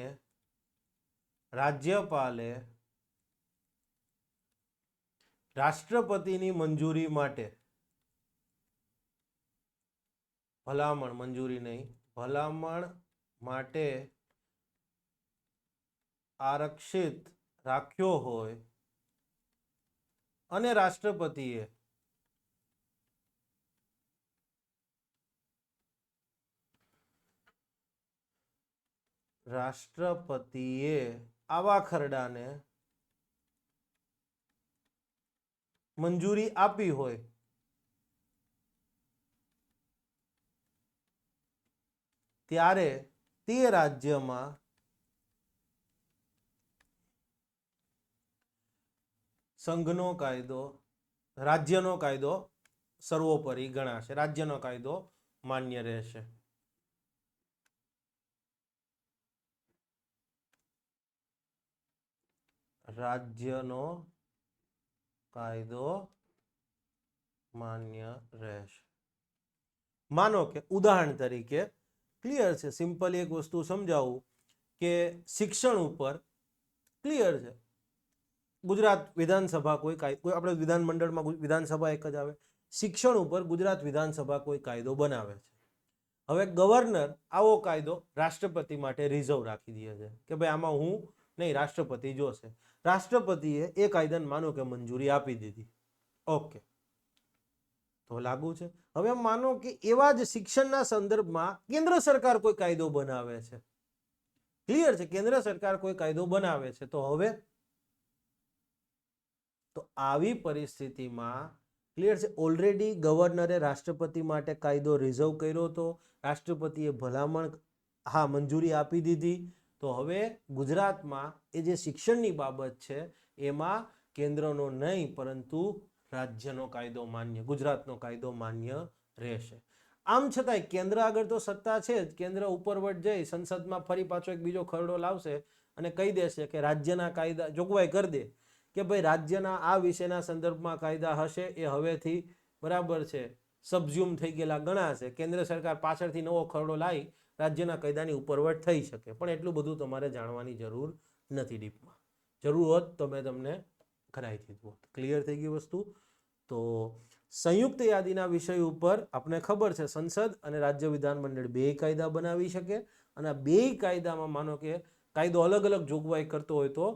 રાજ્યપાલે રાષ્ટ્રપતિની મંજૂરી માટે ભલામણ, મંજૂરી નહીં, ભલામણ માટે આરક્ષિત રાખ્યો હોય અને રાષ્ટ્રપતિએ આવા ખરડાને મંજૂરી આપી હોય ત્યારે તે રાજ્યમાં સંઘનો કાયદો, રાજ્યનો કાયદો સર્વોપરી ગણાશે, રાજ્યનો કાયદો માન્ય રહેશે. રાજ્યનો કાયદો માન્ય રહેશે. માનો કે ઉદાહરણ તરીકે ક્લિયર છે, સિમ્પલી એક વસ્તુ સમજાવું કે શિક્ષણ ઉપર ક્લિયર છે, ગુજરાત વિધાનસભા કોઈ આપણે વિધાનમંડળમાં વિધાનસભા એક જ આવે, શિક્ષણ ઉપર ગુજરાત વિધાનસભા કોઈ કાયદો બનાવે છે. હવે ગવર્નર આવો કાયદો રાષ્ટ્રપતિ માટે રિઝર્વ રાખી દે છે કે ભાઈ આમાં હું નહીં, રાષ્ટ્રપતિ જોશે. રાષ્ટ્રપતિએ એ કાયદાને માનો કે મંજૂરી આપી દીધી, ઓકે, તો લાગુ છે. હવે માનો કે એવા જ શિક્ષણના સંદર્ભમાં કેન્દ્ર સરકાર કોઈ કાયદો બનાવે છે, ક્લિયર છે, કેન્દ્ર સરકાર કોઈ કાયદો બનાવે છે, તો હવે તો આવી પરિસ્થિતિમાં ક્લિયર છે, ઓલરેડી ગવર્નરે રાષ્ટ્રપતિ માટે કાયદો રિઝર્વ કર્યો હતો, રાષ્ટ્રપતિએ ભલામણ મંજૂરી આપી દીધી, તો હવે ગુજરાતમાં એ જે શિક્ષણની બાબત છે એમાં કેન્દ્રનો નહીં પરંતુ રાજ્યનો કાયદો માન્ય, ગુજરાતનો કાયદો માન્ય રહેશે. આમ છતાંય કેન્દ્ર આગળ તો સત્તા છે જ, કેન્દ્ર ઉપરવટ જઈ સંસદમાં ફરી પાછો એક બીજો ખરડો લાવશે અને કહી દેશે કે રાજ્યના કાયદા જોગવાઈ કરી દે કે ભાઈ રાજ્યના આ વિષયના સંદર્ભમાં કાયદા હશે એ હવેથી બરાબર છે સબઝ્યુમ થઈ ગયેલા ગણાશે. કેન્દ્ર સરકાર પાછળથી નવો ખરડો લાવી રાજ્યના કાયદાની ઉપરવટ થઈ શકે, પણ એટલું બધું તમારે જાણવાની જરૂર નથી ડીપમાં. જરૂર હોત તો મેં તમને કરાવી દીધું હોત. ક્લિયર થઈ ગઈ વસ્તુ? તો સંયુક્ત યાદીના વિષય ઉપર આપણે ખબર છે સંસદ અને રાજ્ય વિધાનમંડળ બે કાયદા બનાવી શકે, અને આ બે કાયદામાં માનો કે કાયદો અલગ અલગ જોગવાઈ કરતો હોય તો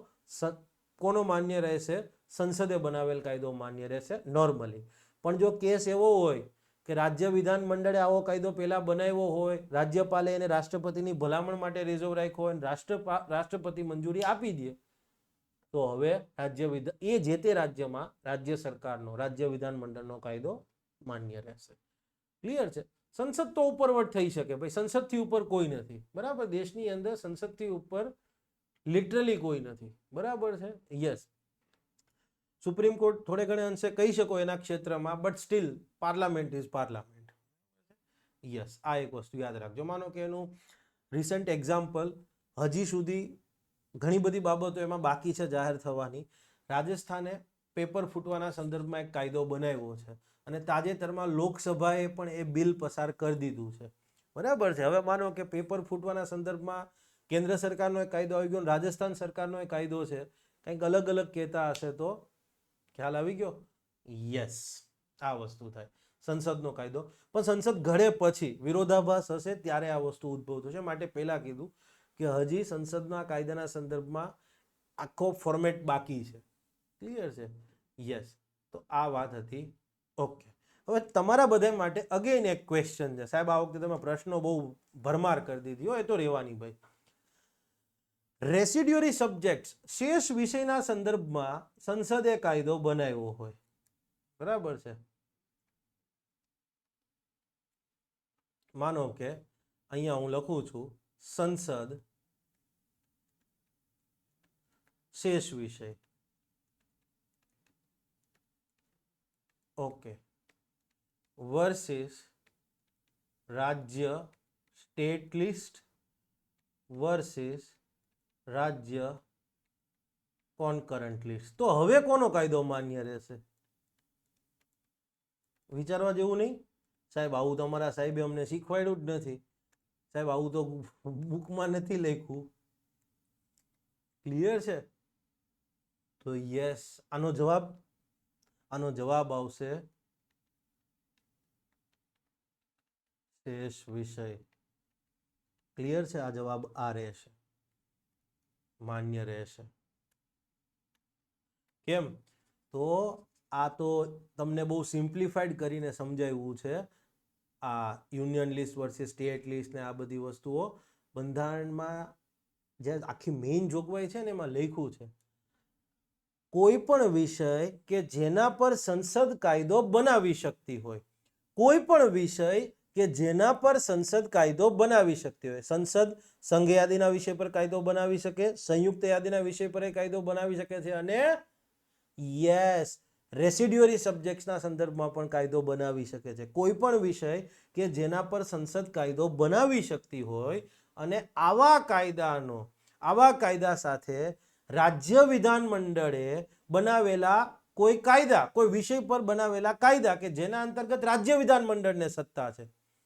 કોનો માન્ય રહેશે? સંસદે બનાવેલ કાયદો માન્ય રહેશે નોર્મલી. પણ જો કેસ એવો હોય કે રાજ્ય વિધાનમંડળે આવો કાયદો પહેલા બનાવ્યો હોય, રાજ્યપાલે એને રાષ્ટ્રપતિની ભલામણ માટે રિઝર્વ રાખ્યો હોય, રાષ્ટ્રપતિ મંજૂરી આપી દે, તો હવે એ જે તે રાજ્યમાં રાજ્ય સરકારનો, રાજ્ય વિધાનમંડળનો કાયદો માન્ય રહેશે. ક્લિયર છે? સંસદ તો ઉપરવટ થઈ શકે, ભાઈ સંસદથી ઉપર કોઈ નથી, બરાબર, દેશની અંદર સંસદથી ઉપર લિટરલી કોઈ નથી, બરાબર છે, યસ. સુપ્રીમ કોર્ટ થોડે ઘણે અંશે કહી શકો એના ક્ષેત્રમાં, but still parliament is parliament. Yes, આ એક વસ્તુ યાદ રાખજો. માનો કે એનું રિસન્ટ એક્ઝામ્પલ, હજી સુધી ઘણી બધી બાબતો એમાં બાકી છે જાહેર થવાની. રાજસ્થાને પેપર ફૂટવાના સંદર્ભમાં એક કાયદો બનાવ્યો છે અને તાજેતરમાં લોકસભાએ પણ એ બિલ પસાર કરી દીધું છે, બરાબર છે. હવે માનો કે પેપર ફૂટવાના સંદર્ભમાં કેન્દ્ર સરકારનો એક કાયદો આવી ગયો, રાજસ્થાન સરકારનો એક કાયદો છે, કંઈક અલગ અલગ કહેતા હશે તો ખ્યાલ આવી ગયો? યસ, આ વસ્તુ થાય સંસદનો કાયદો. પણ સંસદ ઘડે પછી વિરોધાભાસ હશે ત્યારે આ વસ્તુ ઉદ્ભવ થશે. માટે પહેલા કીધું કે હજી સંસદના કાયદાના સંદર્ભમાં આખો ફોર્મેટ બાકી છે. ક્લિયર છે? યસ, તો આ વાત હતી. ઓકે, હવે તમારા બધા માટે અગેન એક ક્વેશ્ચન છે. સાહેબ આ વખતે તમે પ્રશ્નો બહુ ભરમાર કરી દીધી હોય, એ તો રહેવાની ભાઈ. રેસિડ્યુરી સબ્જેક્ટ્સ, શેષ વિષયના સંદર્ભમાં સંસદે કાયદો બનાવ્યો હોય, બરાબર છે. માનો કે અહીંયા હું લખું છું સંસદ શેષ વિષય, ઓકે, વર્સિસ રાજ્ય સ્ટેટ લિસ્ટ વર્સિસ રાજ્ય કોન્કરન્ટ લિસ્ટ. તો હવે કોનો કાયદો માન્ય રહેશે? વિચારવા જેવું નહીં સાહેબ, આવું તો અમારા સાહેબે અમને શીખવાડ્યું જ નથી સાહેબ, આવું તો બુકમાં નથી લખ્યું. ક્લિયર છે? તો યસ, આનો જવાબ આવશે શેષ વિષય. ક્લિયર છે? આ જવાબ આ રહેશે, માન્ય રહેશે. કેમ? તો આ તો તમને બહુ સિમ્પ્લિફાઈડ કરીને સમજાવ્યું છે. આ union list versus state list ને આ બધી વસ્તુઓ બંધારણમાં જે આખી મેઇન જોગવાઈ છે ને એમાં લખ્યું છે, કોઈ પણ વિષય કે જેના પર સંસદ કાયદો બનાવી શકતી હોય, કોઈ પણ વિષય કે જેના પર સંસદ કાયદો બનાવી શકતી હોય. સંસદ સંઘ યાદીના વિષય પર કાયદો બનાવી શકે, સંયુક્ત યાદીના વિષય પર કાયદો બનાવી શકે છે, અને યસ, રેસિડ્યુઅરી સબ્જેક્ટ્સના સંદર્ભમાં પણ કાયદો બનાવી શકે છે. કોઈ પણ વિષય કે જેના પર સંસદ કાયદો બનાવી શકતી હોય અને આવા કાયદા સાથે રાજ્ય વિધાનમંડળે બનાવેલા કોઈ કાયદા, કોઈ વિષય પર બનાવેલા કાયદા કે જેના અંતર્ગત રાજ્ય વિધાનમંડળને સત્તા છે.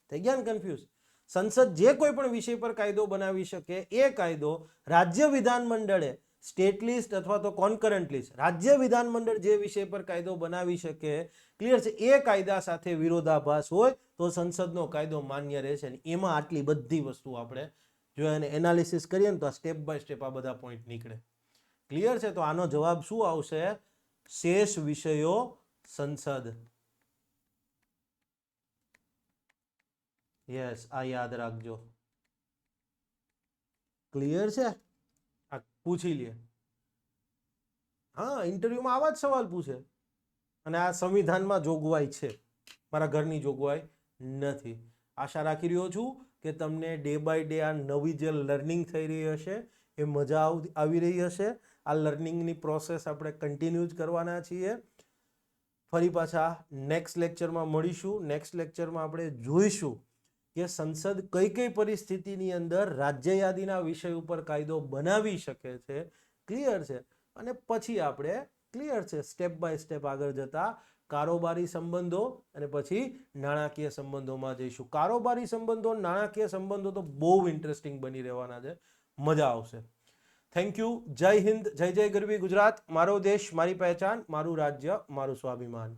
થઈ ગયા ને કન્ફ્યુઝ? સંસદ જે કોઈ પણ વિષય પર કાયદો બનાવી શકે એ કાયદો રાજ્ય વિધાનમંડળે સ્ટેટ લિસ્ટ અથવા તો કોન્કરન્ટ લિસ્ટ, રાજ્ય વિધાનમંડળ જે વિષય પર કાયદો બનાવી શકે, ક્લિયર છે, એ કાયદા સાથે વિરોધાભાસ હોય તો સંસદનો કાયદો માન્ય રહેશે. એમાં આટલી બધી વસ્તુ આપણે જો એને એનાલિસિસ કરીએ ને તો આ સ્ટેપ બાય સ્ટેપ આ બધા પોઈન્ટ નીકળે. ક્લિયર છે? તો આનો જવાબ શું આવશે? શેષ વિષયો સંસદ. યસ, આ યાદ રાખજો. ક્લિયર છે? આ પૂછી લે. હા, ઇન્ટરવ્યુમાં આવા જ સવાલ પૂછે અને આ સંવિધાનમાં જોગવાઈ છે, મારા ઘરની જોગવાઈ નથી. આશા રાખી રહ્યો છું કે તમને ડે બાય ડે આ નવી જે લર્નિંગ થઈ રહી હશે એ મજા આવી રહી હશે. આ લર્નિંગની પ્રોસેસ આપણે કન્ટિન્યુ જ કરવાના છીએ. ફરી પાછા નેક્સ્ટ લેક્ચરમાં મળીશું. નેક્સ્ટ લેક્ચરમાં આપણે જોઈશું કે સંસદ કઈ કઈ પરિસ્થિતિની અંદર રાજ્ય યાદીના વિષય ઉપર કાયદો બનાવી શકે છે. ક્લિયર છે? અને પછી આપણે ક્લિયર છે સ્ટેપ બાય સ્ટેપ આગળ જતા કારોબારી સંબંધો અને પછી નાણાકીય સંબંધોમાં જઈશું. કારોબારી સંબંધો, નાણાકીય સંબંધો તો બહુ ઇન્ટરેસ્ટિંગ બની રહેવાના છે, મજા આવશે. Thank you. જય હિન્દ, જય જય ગરવી ગુજરાત. મારો દેશ, મારી પહેચાન, મારું રાજ્ય, મારું સ્વાભિમાન.